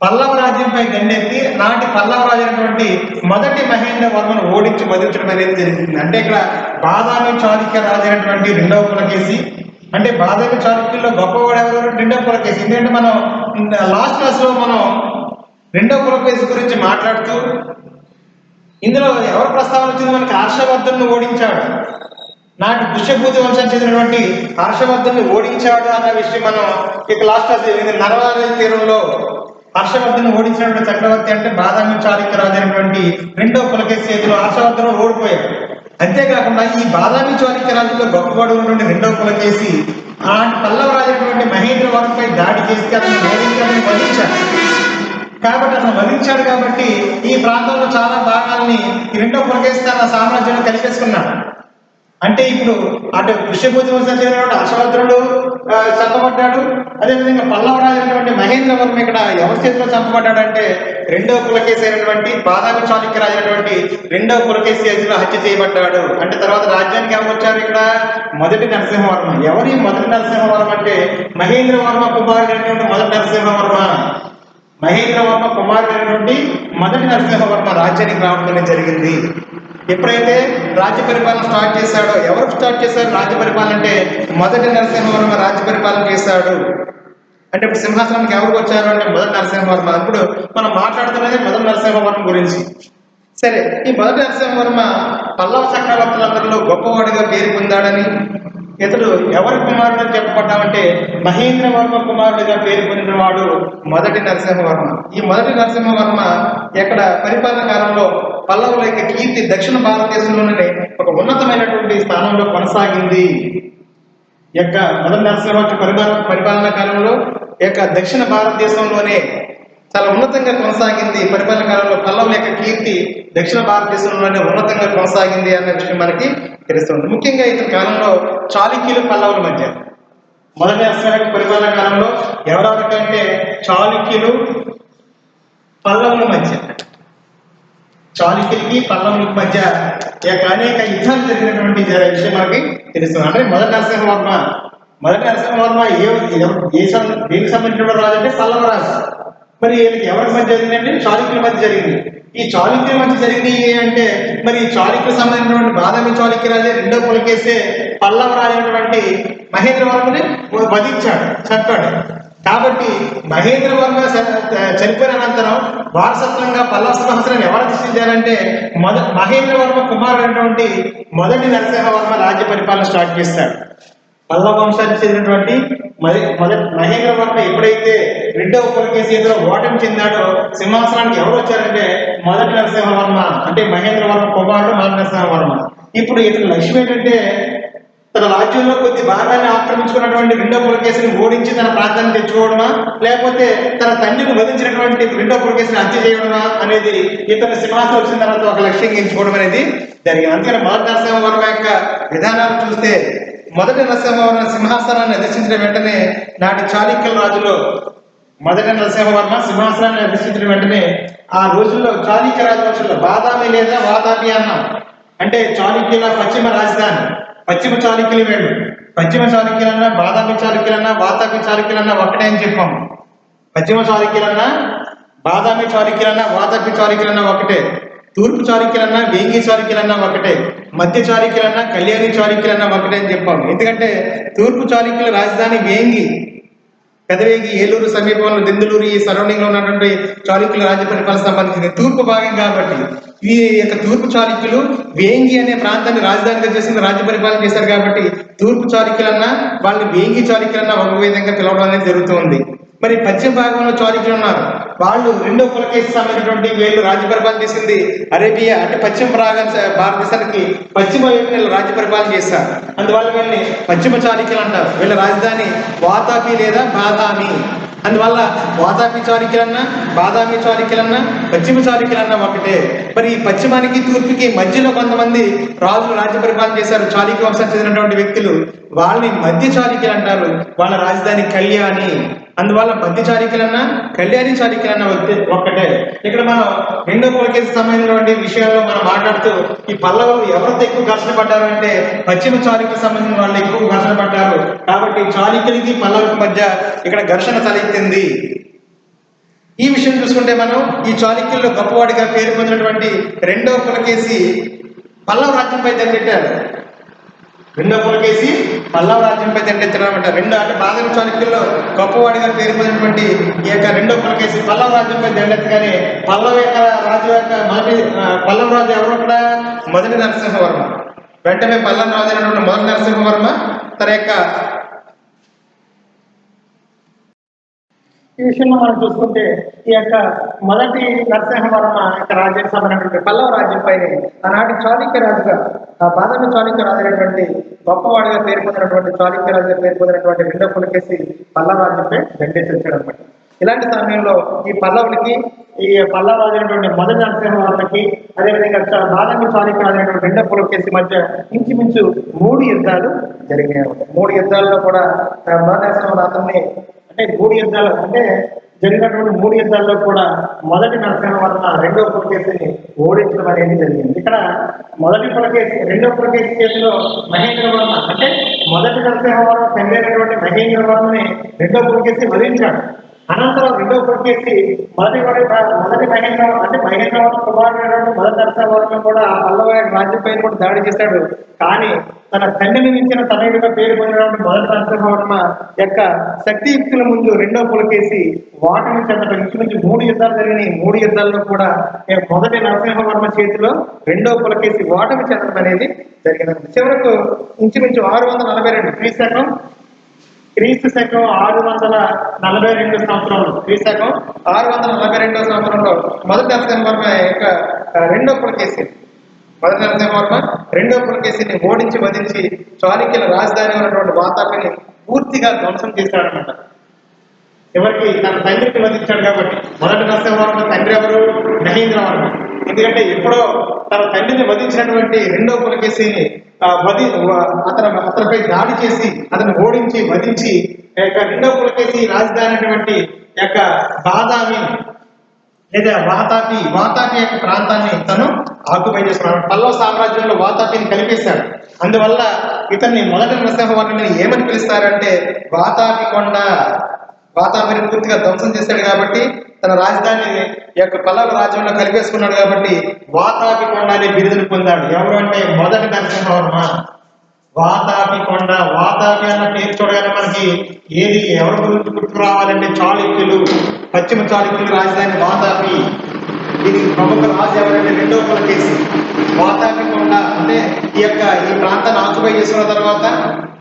పల్లవ రాజ్యంపై గండెత్తి నాటి పల్లవ రాజు అయినటువంటి మొదటి మహేంద్రవర్మను ఓడించి వధించడం అనేది జరిగింది. అంటే ఇక్కడ బాదామి చాళుక్య రాజు అయినటువంటి రెండవ పులకేశి అంటే బాదామి చాళుక్యుల్లో గొప్పవాడు ఎవరు? రెండవ పులకేశి. ఎందుకంటే మనం లాస్ట్ క్లాస్లో మనం రెండవ పులకేశి గురించి మాట్లాడుతూ ఇందులో ఎవరు ప్రస్తావన వచ్చింది? మనకి హర్షవర్ధన్ను ఓడించాడు. నాటి పుష్యభూతి వంశానికి చెందినటువంటి హర్షవర్ధన్ని ఓడించాడు అన్న విషయం మనం ఇక లాస్ట్ క్లాస్ నర్మదా తీరంలో హర్షవర్ధన్ ఓడించినటువంటి చక్రవర్తి అంటే బాదామి చాళుక్య రాజు అయినటువంటి రెండవ పులకేశి చేతిలో హర్షవర్ధన్ ఓడిపోయాడు. అంతేకాకుండా ఈ బాదామి చాళుక్య రాజులో గొప్పవాడు ఉన్నటువంటి రెండవ పులకేశి అలాంటి పల్లవ రాజు అయినటువంటి మహేంద్రవర్మపై దాడి చేసి అతను ఓడించాలని వధించాడు. కాబట్టి అతను వధించాడు కాబట్టి ఈ ప్రాంతంలో చాలా భాగాల్ని ఈ రెండవ పులకేశి తన సామ్రాజ్యంలో కలిపేసుకున్నాడు. అంటే ఇప్పుడు అటు పుష్యభూతి వంశం చెందినటువంటి హర్షవర్ధనుడు చంపబడ్డాడు. అదేవిధంగా పల్లవరాజు అయినటువంటి మహేంద్రవర్మ ఇక్కడ ఎవరి చేతిలో చంపబడ్డాడంటే రెండవ పులకేశి అయినటువంటి బాదామి చాళుక్య రాజు అయినటువంటి రెండవ పులకేశి చేతిలో హత్య చేయబడ్డాడు. అంటే తర్వాత రాజ్యానికి ఎవరు వచ్చారు? ఇక్కడ మొదటి నరసింహవర్మ. ఎవరి మొదటి నరసింహవర్మ అంటే మహేంద్రవర్మ కుమారుడైనటువంటి మొదటి నరసింహవర్మ. మహేంద్రవర్మ కుమారుడైనటువంటి మొదటి నరసింహవర్మ రాజ్యానికి రావడం జరిగింది. ఎప్పుడైతే రాజ్య పరిపాలన స్టార్ట్ చేశాడో, ఎవరు స్టార్ట్ చేశారు రాజ్య పరిపాలన అంటే మొదటి నరసింహవర్మ రాజ్య పరిపాలన చేశాడు. అంటే ఇప్పుడు సింహాసనానికి ఎవరికి వచ్చారు అంటే మొదటి నరసింహవర్మ. ఇప్పుడు మనం మాట్లాడుతున్నది మొదటి నరసింహవర్మ గురించి. సరే, ఈ మొదటి నరసింహవర్మ పల్లవ చక్రవర్తులందరిలో గొప్పవాడిగా పేరు పొందాడని, ఇతడు ఎవరి కుమారుడు అని చెప్పబడ్డామంటే మహేంద్రవర్మ కుమారుడిగా పేరు పొందినవాడు మొదటి నరసింహవర్మ. ఈ మొదటి నరసింహవర్మ ఎక్కడ పరిపాలన కాలంలో పల్లవుల యొక్క కీర్తి దక్షిణ భారతదేశంలోనే ఒక ఉన్నతమైనటువంటి స్థానంలో కొనసాగింది. యొక్క మొదటి నరసింహవర్మ పరిపాలన కాలంలో యొక్క దక్షిణ భారతదేశంలోనే చాలా ఉన్నతంగా కొనసాగింది. పరిపాలన కాలంలో పల్లవుల యొక్క కీర్తి దక్షిణ భారతదేశంలోనే ఉన్నతంగా కొనసాగింది అన్న విషయం మనకి తెలుస్తుంది. ముఖ్యంగా ఇతని కాలంలో చాళుక్యులు పల్లవుల మధ్య మొదటి నరసింహవర్మ పరిపాలన కాలంలో ఎవరెవరికంటే చాళుక్యులు పల్లవుల మధ్య, చాళుక్యులకి పల్లవులకి మధ్య అనేక యుద్ధాలు జరిగినటువంటి విషయం మనకి తెలుస్తుంది. అంటే మొదటి నరసింహవర్మ దేనికి సంబంధించిన రాజు అంటే పల్లవ రాజు. మరి వీళ్ళకి ఎవరికి మధ్య జరిగిందంటే చాళుక్యుల మధ్య జరిగింది. ఈ చాళుక్యుల మధ్య జరిగింది అంటే మరి చాళుక్యులకు సంబంధించినటువంటి బాదామి చాళుక్య రాజే రెండో పులకేసే పల్లవ రాజు అయినటువంటి మహేంద్రవర్మని వధించాడు, చంపాడు. కాబట్టి మహేంద్రవర్మ చనిపోయిన అనంతరం వారసత్వంగా పల్లవ సింహాసనాన్ని ఎవరు అధిష్ఠించారంటే మహేంద్రవర్మ కుమారుడైనటువంటి మొదటి నరసింహవర్మ రాజ్య పరిపాలన స్టార్ట్ చేస్తాడు. పల్లవ వంశానికి చెందినటువంటి మహేంద్రవర్మ ఎప్పుడైతే రెండవ పులకేశి చేతిలో ఓటమి చెందాడో సింహాసనానికి ఎవరు వచ్చారంటే మొదటి నరసింహవర్మ, అంటే మహేంద్రవర్మ కుమారుడు మొదటి నరసింహవర్మ. ఇప్పుడు ఇతని లక్ష్యం ఏంటంటే తన రాజ్యంలో కొద్ది భాగాన్ని ఆక్రమించుకున్నటువంటి రెండో పులకేశిని ఓడించి తన ప్రాంతాన్ని తెచ్చుకోవడమా, లేకపోతే తన తండ్రిని వధించినటువంటి రెండో పులకేశిని హత్య చేయడమా అనేది ఇతని సింహాసనం వచ్చిన తర్వాత ఒక లక్ష్యంగా ఎంచుకోవడం అనేది జరిగింది. అందుకని మొదటి నరసింహవర్మ యొక్క విధానాలు చూస్తే మొదటి నరసింహవర్మ సింహాసనాన్ని అధిష్ఠించిన వెంటనే నాటి చాళుక్యుల రాజులో మొదటి నరసింహవర్మ సింహాసనాన్ని అధిష్ఠించిన వెంటనే ఆ రోజుల్లో చాళుక్య రాజవంశంలో బాదామి లేదా వాతాపి అన్నాం. అంటే చాళుక్యుల పశ్చిమ రాజధాని, పశ్చిమ చాళుక్యులు వేళ్ళు. పశ్చిమ చాళుక్యులన్నా, బాదామి చాళుక్యులన్నా, వాతాపి చాళుక్యులన్నా ఒకటే అని చెప్పాము. పశ్చిమ చాళుక్యులన్నా, బాదామి చాళుక్యులన్నా, వాతాపి చాళుక్యులన్నా ఒకటే. తూర్పు చాళుక్యులన్నా, వేంగి చాళుక్యులన్నా ఒకటే. మధ్య చాళుక్యులన్నా, కళ్యాణి చాళుక్యులన్నా ఒకటే అని చెప్పాము. ఎందుకంటే తూర్పు చాళుక్యుల రాజధాని వేంగి, పెదవేగి, ఏలూరు సమీపంలో దెందులూరు ఈ సరౌండింగ్ లో ఉన్నటువంటి చాళుక్యుల రాజ్య పరిపాలన సంబంధించింది తూర్పు భాగం కాబట్టి ఈ యొక్క తూర్పు చాళుక్యులు వేంగి అనే ప్రాంతాన్ని రాజధానిగా చేసిన రాజ్య పరిపాలన చేశారు కాబట్టి తూర్పు చాళుక్యులన్నా వాళ్ళని వేంగి చాళుక్యులన్నా ఒక విధంగా పిలవడం అనేది జరుగుతుంది. మరి పశ్చిమ భాగంలో చాళుక్యులు ఉన్నారు. వాళ్ళు రెండో పులకేశి సంబంధించినటువంటి వీళ్ళు రాజ్య పరిపాలన చేసింది అరేబియా అంటే పశ్చిమ భాగం భారతదేశానికి పశ్చిమ వైపు వీళ్ళు రాజ్య పరిపాలన చేశారు. అందువల్ల వీళ్ళని పశ్చిమ చాళుక్యులు అంటారు. వీళ్ళ రాజధాని వాతాపి లేదా బాదామి. అందువల్ల వాతాపి చాళుక్యులన్నా, బాదామి చాళుక్యులన్నా, పశ్చిమ చాళుక్యులన్నా ఒకటే. మరి ఈ పశ్చిమానికి తూర్పుకి మధ్యలో కొంతమంది రాజులు రాజ్య పరిపాలన చేశారు, చాళుక్య వంశానికి చెందినటువంటి వ్యక్తులు. వాళ్ళని మధ్య చాళుక్యులు అంటారు. వాళ్ళ రాజధాని కళ్యాణి. అందువల్ల మధ్య చాళుక్యులన్నా, కళ్యాణి చాళుక్యులన్నా ఒక్కటే. ఇక్కడ మనం రెండో పులకేశి సంబంధించినటువంటి విషయాల్లో మనం మాట్లాడుతూ ఈ పల్లవులు ఎవరితో ఎక్కువ ఘర్షణ పడ్డారు అంటే పశ్చిమ చాళుక్య సంబంధించిన వాళ్ళు ఎక్కువ ఘర్షణ పడ్డారు. కాబట్టి చాళుక్యులకి పల్లవులకి మధ్య ఇక్కడ ఘర్షణ తలెత్తింది. ఈ విషయం చూసుకుంటే మనం ఈ చాళుక్యుల్లో గొప్పవాడిగా పేరు పొందినటువంటి రెండో పులకేశి పల్లవ రాజ్యంపై దండెట్టాడు. రెండో పులకేశి పల్లవ రాజ్యంపై దండెత్తడం అంట. రెండో అంటే బాదామి చాళుక్యుల్లో గొప్పవాడిగా పేరు పొందినటువంటి ఈ యొక్క రెండో పులకేశి పల్లవ రాజ్యంపై దండెత్తగానే పల్లవ యొక్క రాజు యొక్క మొదటి పల్లవ రాజు ఎవరు కూడా మొదటి నరసింహవర్మ. వెంటనే పల్లవ రాజు అయినటువంటి మొదటి నరసింహవర్మ తన యొక్క ఈ విషయంలో మనం చూసుకుంటే ఈ యొక్క మొదటి నరసింహవర్మ యొక్క రాజ్యానికి సంబంధించినటువంటి పల్లవ రాజ్యంపై ఆనాటి చాళుక్య రాజుగా బాదామి చాళుక్య రాజు అయినటువంటి గొప్పవాడిగా పేరు పొందినటువంటి చాళుక్య రాజుగా పేరు పొందినటువంటి రెండో పులకేశి పల్లవ రాజ్యంపై దండెత్తించాడు అనమాట. ఇలాంటి సమయంలో ఈ పల్లవులకి ఈ పల్లవ రాజు అయినటువంటి మొదటి నరసింహవర్మకి అదేవిధంగా బాదామి చాళుక్య రాజు అయినటువంటి రెండో పులకేశి మధ్య ఇంచుమించు 3 యుద్ధాలు జరిగినాయి. 3 యుద్ధాల్లో కూడా మొదటి నరసింహవర్మని అంటే 3 యుద్ధాలు అంటే జరిగినటువంటి 3 యుద్ధాల్లో కూడా మొదటి నరసింహవర్మ రెండో పులకేశిని ఓడించడం అనేది జరిగింది. ఇక్కడ మొదటి పులకేశి రెండో పులకేశి చేతిలో మహేంద్రవర్మ అంటే మొదటి నరసింహవర్మ తండ్రి అయినటువంటి మహేంద్రవర్మని రెండో పులకేశి వధించాడు. అనంతరం రెండో పులకేశి మొదటి మహేంద్రవర్మ కుమారుడు మొదటి నరసింహవర్మ కూడా పల్లవ రాజ్యంపై కూడా దాడి చేశాడు. కానీ తన తండ్రిని మించిన తనయుడిగా పేరు పొందినటువంటి మొదటి నరసింహవర్మ యొక్క శక్తియుక్తుల ముందు రెండో పులకేశి వాటిని చెందడం ఇంచుమించు 3 యుద్ధాలు జరిగినాయి. 3 యుద్ధాల్లో కూడా మొదటి నరసింహవర్మ చేతిలో రెండో పులకేశి వాటిని చెందడం అనేది జరిగింది. చివరకు ఇంచుమించు 642 క్రీస్తు శకం 642 సంవత్సరంలో క్రీస్తు శకం 642 సంవత్సరంలో మొదటి నరసింహవర్మ యొక్క రెండో పులకేశి రెండో పులకేశిని ఓడించి వధించి చాళుక్యుల రాజధాని ఉన్నటువంటి వాతాపిని పూర్తిగా ధ్వంసం చేశాడనమాట. ఎవరికి తన తండ్రికి వధించాడు కాబట్టి. మొదటి నరసింహవర్మ తండ్రి ఎవరు? మహేంద్రవర్మ. ఎందుకంటే ఎప్పుడో తన తండ్రిని వధించినటువంటి రెండో పులకేశిని అతనిపై దాడి చేసి అతను ఓడించి వధించి యొక్క రెండో పులకేశి రాజధాని అటువంటి యొక్క బాదామి లేదా వాతాపి యొక్క ప్రాంతాన్ని తను ఆక్యుపై చేస్తున్నాడు. పల్లవ సామ్రాజ్యంలో వాతాపిని కలిపేశాడు. అందువల్ల ఇతన్ని మొదటి నరసింహవర్మని ఏమని పిలుస్తారంటే వాతాపి కొండ. వాతాపిని పూర్తిగా ధ్వంసం చేశాడు కాబట్టి తన రాజధాని యొక్క పల్లవ రాజ్యంలో కలిపేసుకున్నాడు కాబట్టి వాతాపి కొండ అనే బిరుదును పొందాడు. ఎవరు అంటే మొదటి నరసింహవర్మ. వాతాపి కొండ. వాతాపి అన్న పేరు చూడగానే మనకి ఎవరి గురించి గుర్తుకు రావాలంటే చాళుక్యులు, పశ్చిమ చాళుక్యుల రాజధాని వాతాపి. ఇది ప్రముఖ రాజు ఎవరంటే రెండో పులకేశి. వాతాపి కొండ అంటే ఈ ప్రాంతాన్ని ఆక్యుపై చేసుకున్న తర్వాత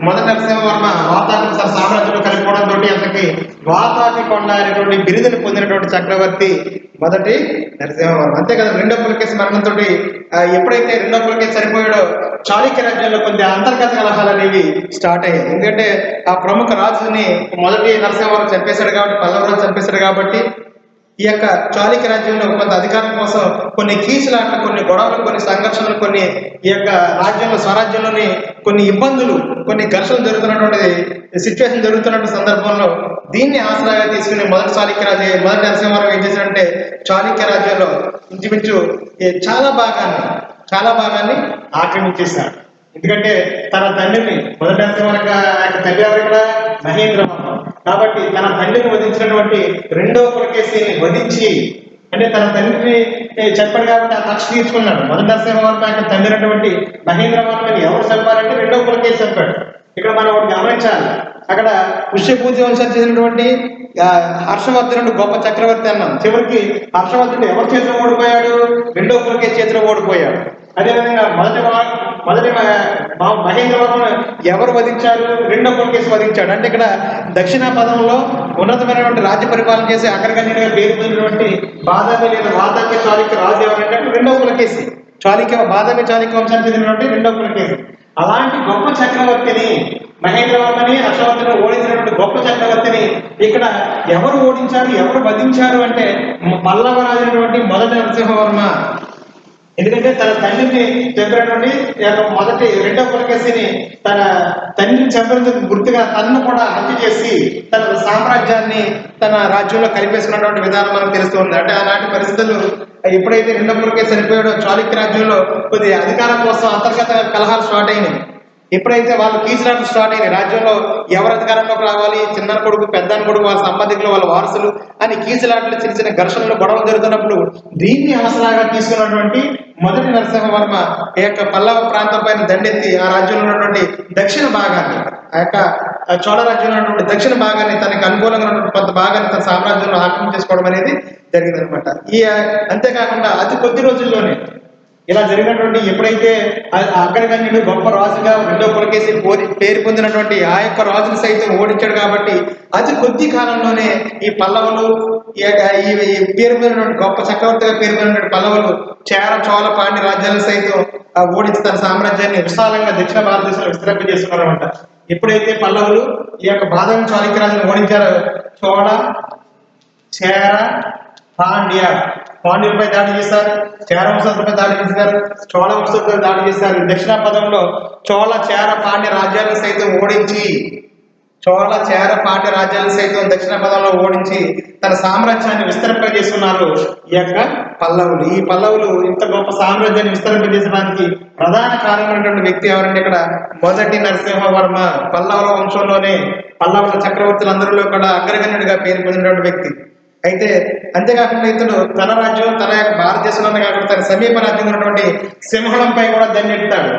మొదటి నరసింహవర్మ వాతాపి సామ్రాజ్యంలో కలిగిపోవడంతో అంతకి వాతాపి కొండ అనేటువంటి బిరుదుని పొందినటువంటి చక్రవర్తి మొదటి నరసింహవర్మ. అంతే కదా. రెండో పులకేశి మరణంతో ఎప్పుడైతే రెండో పులకేశి చనిపోయాడో చాళుక్య రాజ్యంలో కొన్ని అంతర్గత కలహాలు అనేవి స్టార్ట్ అయ్యాయి. ఎందుకంటే ఆ ప్రముఖ రాజుని మొదటి నరసింహవర్మ చంపేశాడు కాబట్టి, పల్లవ రాజు చంపేశాడు కాబట్టి ఈ యొక్క చాళుక్య రాజ్యంలో కొంత అధికారం కోసం కొన్ని కీచులాట్లు, కొన్ని గొడవలు, కొన్ని సంఘర్షణలు, కొన్ని ఈ యొక్క రాజ్యంలో స్వరాజ్యంలోని కొన్ని ఇబ్బందులు, కొన్ని ఘర్షణలు జరుగుతున్నటువంటి సిచ్యువేషన్ జరుగుతున్నటువంటి సందర్భంలో దీన్ని ఆసరాగా తీసుకుని మొదటి నరసింహవరం ఏం చేశారంటే చాళుక్య రాజ్యంలో ఇంచుమించు చాలా భాగాన్ని ఆక్రమించేశారు. ఎందుకంటే తన తండ్రిని మొదటి నరసింహవరం ఆయన తల్లి ఎవరు ఇక్కడ మహేంద్రవర్మ. కాబట్టి తన తండ్రిని వధించినటువంటి రెండవ పులకేశిని వధించి, అంటే తన తండ్రిని చెప్పాడు కాబట్టి ఆ కక్ష తీర్చుకున్నాడు. మొదటి నరసింహవర్మ ఆయన తండ్రి అయినటువంటి మహేంద్రవర్మని ఎవరు చంపారంటే రెండవ పులకేశి చంపాడు. ఇక్కడ మనం ఒకటి గమనించాలి, అక్కడ పుష్యపూజ వంశాలు చేసినటువంటి హర్షవర్ధనుడు గొప్ప చక్రవర్తి అన్నాం. చివరికి హర్షవర్ధనుడు ఎవరి చేతిలో ఓడిపోయాడు? రెండవ పులకేశి చేతిలో ఓడిపోయాడు. అదేవిధంగా మొదటి మహేంద్రవర్మను ఎవరు వధించారు? రెండవ పులకేశి వధించాడు. అంటే ఇక్కడ దక్షిణ పదంలో ఉన్నతమైనటువంటి రాజ్య పరిపాలన చేసి అగ్రగణ్యుడిగా పేరు పొందినటువంటి వాతాపి చాళుక్య రాజు ఎవరంటే రెండవ పులకేశి. బాదామి చాళుక్య వంశానికి చెందినటువంటి రెండవ పులకేశి. అలాంటి గొప్ప చక్రవర్తిని, మహేంద్రవర్మని హర్షవర్ధను ఓడించినటువంటి గొప్ప చక్రవర్తిని ఇక్కడ ఎవరు ఓడించారు, ఎవరు వధించారు అంటే పల్లవ రాజైనటువంటి మొదటి నరసింహవర్మ. ఎందుకంటే తన తండ్రిని చంపినటువంటి రెండవ పులకేశిని తన తండ్రిని చంపినందుకు గుర్తుగా తనను కూడా హత్య చేసి తన సామ్రాజ్యాన్ని తన రాజ్యంలో కలిపేసుకున్నటువంటి విధానం మనకు తెలుస్తుంది. అంటే ఆనాటి పరిస్థితులు ఎప్పుడైతే రెండవ పులకేశి చనిపోయాడో చాళుక్య రాజ్యంలో కొద్ది అధికారం కోసం అంతర్గత కలహాలు స్టార్ట్ అయినాయి. ఎప్పుడైతే వాళ్ళు కీచులాటలు స్టార్ట్ అయినాయి, రాజ్యంలో ఎవరు అధికారంలోకి రావాలి, చిన్న కొడుకు పెద్దాని కొడుకు వాళ్ళ సంబంధికులు వాళ్ళ వారసులు అని కీచులాటలు చిన్న చిన్న ఘర్షణలు గొడవలు జరుగుతున్నప్పుడు దీన్ని ఆసరాగా తీసుకున్నటువంటి మొదటి నరసింహవర్మ ఈ యొక్క పల్లవ ప్రాంతం పైన దండెత్తి ఆ రాజ్యంలో ఉన్నటువంటి దక్షిణ భాగాన్ని, ఆ యొక్క చోళ రాజ్యంలో ఉన్నటువంటి దక్షిణ భాగాన్ని, తనకి అనుకూలంగా ఉన్నటువంటి కొంత భాగాన్ని తన సామ్రాజ్యంలో ఆక్రమించేసుకోవడం అనేది జరిగిందనమాట. అంతేకాకుండా అతి కొద్ది రోజుల్లోనే ఇలా జరిగినటువంటి ఎప్పుడైతే అగ్రగణ్యుడు గొప్ప రాజుగా రెండవ పులకేశి పేరు పొందినటువంటి ఆ యొక్క రాజును సైతం ఓడించాడు. కాబట్టి అతి కొద్ది కాలంలోనే ఈ పల్లవులు ఈ పేరు పొందినటువంటి గొప్ప చక్రవర్తిగా పేరు పొందినటువంటి పల్లవులు చోళ పాండ్య రాజ్యాలను సైతం ఓడించి తన సామ్రాజ్యాన్ని విశాలంగా దక్షిణ భారతదేశంలో విస్తరింపజేసుకున్నారన్నమాట. ఎప్పుడైతే పల్లవులు ఈ యొక్క బాదామి చాళుక్య రాజును ఓడించారో చోళ, చేర, పాండ్యులపై దాడి చేశారు, చేర వంశస్థులపై దాడి చేశారు, చోళ వంశస్థులపై దాడి చేశారు. దక్షిణ పదంలో చోళ, చేర, పాండ్య రాజ్యాలను సైతం ఓడించి దక్షిణ పదంలో ఓడించి తన సామ్రాజ్యాన్ని విస్తరింపజేస్తున్నారు ఈ యొక్క పల్లవులు. ఈ పల్లవులు ఇంత గొప్ప సామ్రాజ్యాన్ని విస్తరింపజేసడానికి ప్రధాన కారణమైనటువంటి వ్యక్తి ఎవరంటే ఇక్కడ మొదటి నరసింహవర్మ. పల్లవుల వంశంలోనే పల్లవుల చక్రవర్తులందరిలో కూడా అగ్రగణ్యుడిగా పేరు పొందినటువంటి వ్యక్తి. అయితే అంతేకాకుండా ఇతను తన రాజ్యం, తన యొక్క భారతదేశంలోనే కాకుండా తన సమీప రాజ్యం ఉన్నటువంటి సింహళంపై కూడా దండెత్తాడు.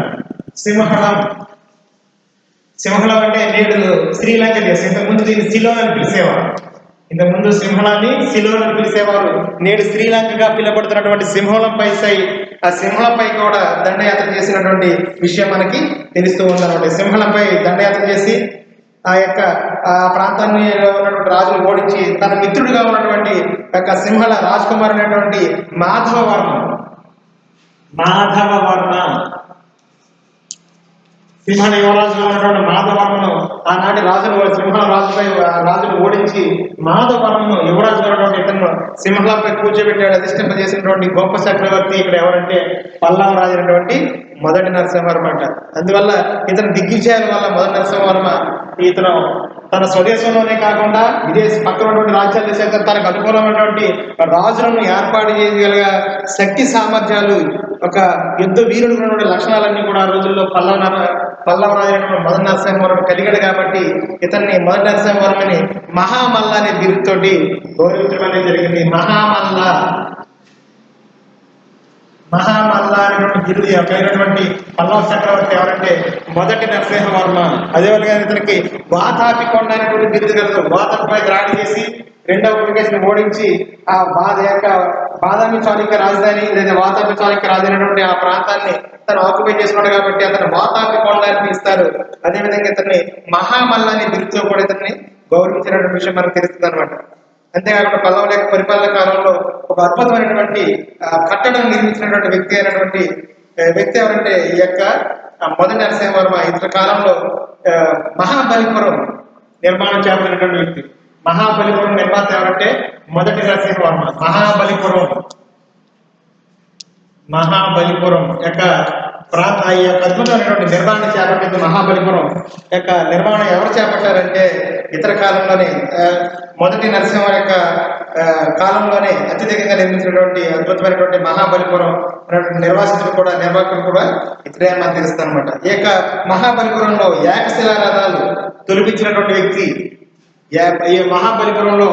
సింహళం అంటే నేడు శ్రీలంక దేశం. ఇంతకుముందు దీన్ని సిలోన్ అని పిలిచేవారు. ఇంతకుముందు సింహళాన్ని సిలోన్ అని పిలిచేవారు. నేడు శ్రీలంకగా పిలువబడుతున్నటువంటి ఆ సింహళంపై కూడా దండయాత్ర చేసినటువంటి విషయం మనకి తెలుస్తూ ఉందన్నమాట. సింహళంపై దండయాత్ర చేసి ఆ ప్రాంతాన్ని ఉన్నటువంటి రాజును ఓడించి తన మిత్రుడిగా ఉన్నటువంటి యొక్క సింహళ రాజకుమారు అనేటువంటి మాధవవర్మ సింహళ యువరాజుగా ఉన్నటువంటి మాధవవర్మను ఆనాటి రాజును ఓడించి మాధవవర్మను యువరాజుగా ఉన్నటువంటి ఇతను సింహళపై కూర్చోబెట్టాడు. అధిష్టింపజేసినటువంటి గొప్ప చక్రవర్తి ఇక్కడ ఎవరంటే పల్లవ రాజు అయినటువంటి మొదటి నరసింహవర్మ అంట. అందువల్ల ఇతను దిగ్విజయాల వల్ల మొదటి నరసింహవర్మ ఇతను తన స్వదేశంలోనే కాకుండా పక్కన ఉన్నటువంటి రాజ్యాలు సైతం తనకు అనుకూలమైనటువంటి రాజులను ఏర్పాటు చేయగలిగే శక్తి సామర్థ్యాలు, ఒక యుద్ధ వీరుడు ఉన్నటువంటి లక్షణాలన్నీ కూడా ఆ రోజుల్లో పల్లవ రాజు మొదటి నరసింహవర్మ కలిగాడు. కాబట్టి ఇతన్ని మొదటి నరసింహవర్మని మహామల్ల అనే బిరుదుతోటి గౌరవించడం అనేది జరిగింది. మహామల్ల అనేటువంటి బిరుదు కలిగినటువంటి పల్లవ చక్రవర్తి ఎవరంటే మొదటి నరసింహవర్మ. అదేవిధంగా ఇతనికి వాతాపి కొండ అనేటువంటి బిరుదు కలదు. వాతాపిపై దాడి చేసి రెండవ పులకేశిని ఓడించి ఆ బాదామి చాళుక్య రాజధాని లేదా వాతాపి చాళుక్య రాజధాని ఆ ప్రాంతాన్ని తను ఆక్యుపై చేసుకున్నాడు. కాబట్టి అతను వాతాపి కొండ అని పిలుస్తారు. అదేవిధంగా ఇతన్ని మహామల్ల అనే బిరుదుతో కూడా ఇతన్ని గౌరవించినటువంటి విషయం మనకు తెలుస్తుంది అనమాట. అంతేకాకుండా పల్లవుల యొక్క పరిపాలన కాలంలో ఒక అద్భుతమైనటువంటి కట్టడం నిర్మించినటువంటి వ్యక్తి ఎవరంటే ఈ యొక్క మొదటి నరసింహవర్మ. ఇతర కాలంలో మహాబలిపురం నిర్మాణం చేపట్టినటువంటి వ్యక్తి. మహాబలిపురం నిర్మాత ఎవరంటే మొదటి నరసింహవర్మ. మహాబలిపురం యొక్క ఈ యొక్క అద్భుతమైనటువంటి నిర్మాణం చేపట్టింది. మహాబలిపురం యొక్క నిర్మాణం ఎవరు చేపట్టారంటే ఇతర కాలంలోనే మొదటి నరసింహ యొక్క కాలంలోనే అత్యధికంగా నిర్మించినటువంటి అద్భుతమైనటువంటి మహాబలిపురం నిర్వాహకులు కూడా ఇతరే మనకు తెలుస్తుంది అనమాట. ఈ యొక్క మహాబలిపురంలో ఏకశిలా రథాలు తొలిపించినటువంటి వ్యక్తి. ఈ మహాబలిపురంలో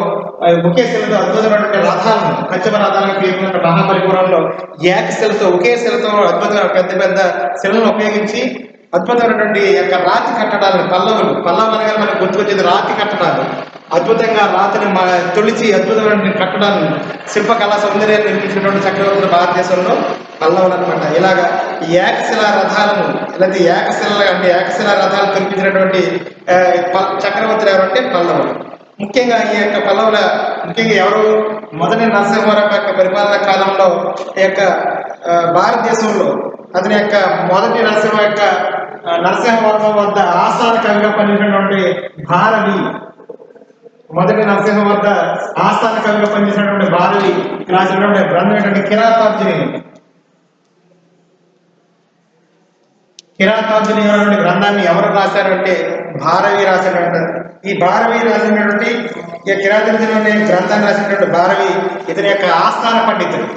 ఒకే శిలతో అద్భుతమైనటువంటి రథాలను పంచమ రథాలను పేర్కొన్న మహాబలిపురంలో ఏకశిలతో ఒకే శిలతో అద్భుతమైన పెద్ద పెద్ద శిలను ఉపయోగించి అద్భుతమైనటువంటి యొక్క రాతి కట్టడాలను పల్లవులు అనగా మనకు గుర్తుకొచ్చేది రాతి కట్టడాలు. అద్భుతంగా రాతిని తొలిచి అద్భుతమైన కట్టడాలను శిల్పకళా సౌందర్యాన్ని నిర్మించినటువంటి చక్రవర్తులు భారతదేశంలో పల్లవులు అనమాట. ఇలాగా ఏకశిలా రథాలను లేకపోతే ఏకశిలా రథాలు తొలిపించినటువంటి చక్రవర్తులు ఎవరంటే పల్లవులు. ముఖ్యంగా ఈ యొక్క పల్లవుల ముఖ్యంగా ఎవరు మొదటి నరసింహవరం యొక్క పరిపాలన కాలంలో ఈ యొక్క భారతదేశంలో అతని యొక్క మొదటి నరసింహవర్మ వద్ద ఆస్థాన కవిగా పనిచేసినటువంటి భారవి, మొదటి నరసింహ వద్ద ఆస్థాన కవిగా పనిచేసినటువంటి భారవి రాసినటువంటి గ్రంథం ఏంటంటే కిరాతార్జుని అనేటువంటి గ్రంథాన్ని ఎవరు రాశారంటే భారవి రాశారంటారు. ఈ భారవి రాసినటువంటి ఈ కిరాతార్జుని అనే గ్రంథాన్ని రాసినటువంటి భారవి ఇతని యొక్క ఆస్థాన పండితుడు.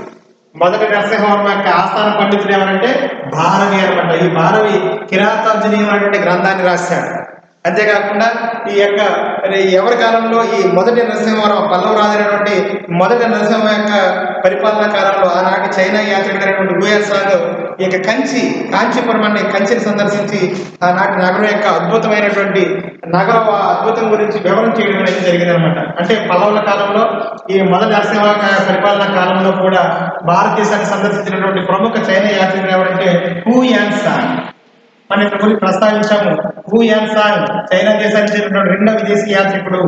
మొదటి నరసింహవర్మ యొక్క ఆస్థాన పండితుడు ఎవరంటే భారవి అనమాట. ఈ భారవి కిరాతార్జుని అనేటువంటి గ్రంథాన్ని రాశాడు. అంతేకాకుండా ఈ యొక్క ఎవరి కాలంలో ఈ మొదటి నరసింహవరం పల్లవ రాజైనటువంటి మొదటి నరసింహ యొక్క పరిపాలనా కాలంలో ఆనాటి చైనా యాత్రికుడైనటువంటి హుయన్ సాంగ్ ఈ యొక్క కాంచీపురం అనే కంచిని సందర్శించి ఆనాటి నగరం యొక్క అద్భుతమైనటువంటి అద్భుతం గురించి వివరణ చేయడం అనేది జరిగిందనమాట. అంటే పల్లవుల కాలంలో ఈ మొదటి నరసింహ పరిపాలనా కాలంలో కూడా భారతదేశాన్ని సందర్శించినటువంటి ప్రముఖ చైనా యాత్రికుడు ఎవరంటే హుయన్ సాంగ్. మనం ఇక్కడ గురించి ప్రస్తావించాము. హుయన్ సాంగ్ చైనా దేశానికి చెందినటువంటి రెండవ విదేశీ యాత్రికుడు,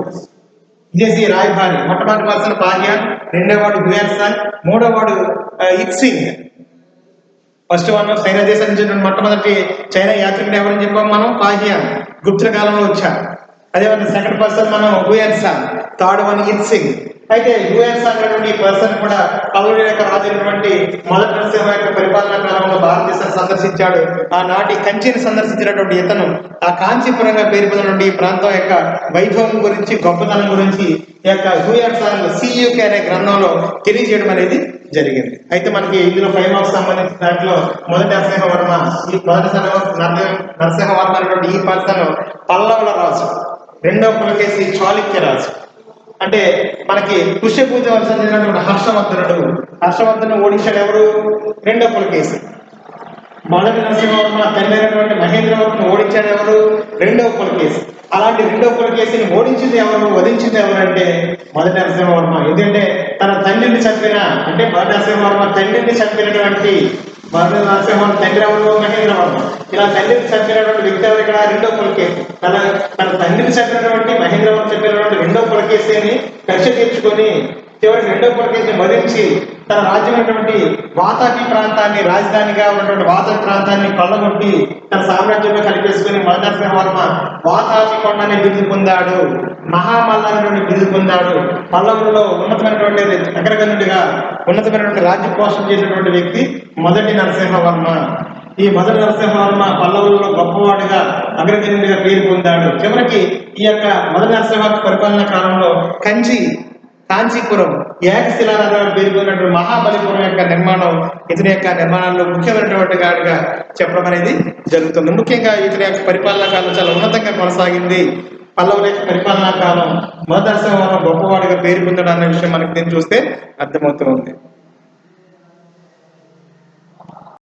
విదేశీ రాయబారి. మొట్టమొదటి పర్సన్ పాహియాన్, రెండవ వాడు హుయన్ సాంగ్, మూడవ వాడు ఇక్సింగ్. ఫస్ట్ వన్ చైనా దేశానికి చెందిన మొట్టమొదటి చైనా యాత్రికుడు ఎవరని చెప్పాము మనం? పాహియాన్, గుప్తుల కాలంలో వచ్చారు. అదే సెకండ్ పర్సన్ మనం హుయన్ సాంగ్, థర్డ్ వన్ ఇక్సింగ్. అయితే హుయన్ సాంగ్ అనేటువంటి పర్సన్ కూడా పల్లవుల యొక్క రాజైనటువంటి మొదటి నరసింహ యొక్క పరిపాలనా కాలంలో భారతదేశాన్ని సందర్శించాడు. ఆనాటి కంచిని సందర్శించినటువంటి ఇతను ఆ కాంచీపురంగా పేరు పొందినటువంటి ఈ ప్రాంతం యొక్క వైభవం గురించి, గొప్పతనం గురించి ఈ యొక్క హుయన్ సాంగ్ CUK అనే గ్రంథంలో తెలియజేయడం అనేది జరిగింది. అయితే మనకి ఇందులో 5 మార్క్స్ సంబంధించిన దాంట్లో మొదటి నరసింహవర్మ, ఈ మొదటి నరసింహవర్మ అనేటువంటి ఈ పర్సన్ పల్లవుల రాజు, రెండవ పులకేసి చాళుక్య రాజు. అంటే మనకి పుష్యపూజ చెందినటువంటి హర్షవర్ధనుడు ఓడించాడు ఎవరు? రెండవ పులకేసి. మొదటి నరసింహవర్మ తండ్రి మహేంద్రవర్మను ఓడించాడు ఎవరు? రెండవ పులకేసి. అలాంటి రెండవ పులకేసిని వధించింది ఎవరు అంటే మొదటి నరసింహవర్మ. ఎందుకంటే తన తండ్రిని చంపిన మొదటి నరసింహవర్మ తండ్రిని చంపినటువంటి మొదటి నరసింహవర్మ తండ్రి ఎవరు? మహేంద్రవర్మ. ఇలా తండ్రిని చంపినటువంటి వ్యక్తి ఎవరు? ఇక్కడ రెండవ పులకేసి. తన తండ్రిని చంపినటువంటి మహేంద్రవర్మ చంపినటువంటి రెండవ పులకేసిని కక్ష తీర్చుకొని చివరికి రెండవ పులకేసిని వధించి తన రాజ్యమైనటువంటి వాతాపి ప్రాంతాన్ని, రాజధానిగా ఉన్నటువంటి వాతాపి ప్రాంతాన్ని కొల్లగొట్టి తన సామ్రాజ్యంలో కలిపేసుకుని మొదటి నరసింహవర్మ వాతాపి కొండ అనే బిరుదు పొందాడు, మహామల్ల అనేటువంటి బిరుదు పొందాడు. పల్లవుల్లో ఉన్నతమైనటువంటి అగ్రగణ్యుడిగా ఉన్నతమైనటువంటి రాజ్య పోషణ చేసినటువంటి వ్యక్తి మొదటి నరసింహవర్మ. ఈ మొదటి నరసింహవర్మ పల్లవుల్లో గొప్పవాడిగా అగ్రగణ్యుడిగా పేరు పొందాడు. చివరికి ఈ యొక్క మొదటి నరసింహ పరిపాలనా కాలంలో కాంచీపురం ఏకశిలానగరం పేరుకున్నటువంటి మహాబలిపురం యొక్క నిర్మాణం ఇతని యొక్క నిర్మాణంలో ముఖ్యమైనటువంటి గాడిగా చెప్పడం అనేది జరుగుతుంది. ముఖ్యంగా ఇతని యొక్క పరిపాలనా కాలం చాలా ఉన్నతంగా కొనసాగింది. పల్లవుల యొక్క పరిపాలనా కాలం మొదటి నరసింహవర్మ గొప్పవాడిగా పేరు పొందడం అనే విషయం మనకి దీన్ని చూస్తే అర్థమవుతూ ఉంది.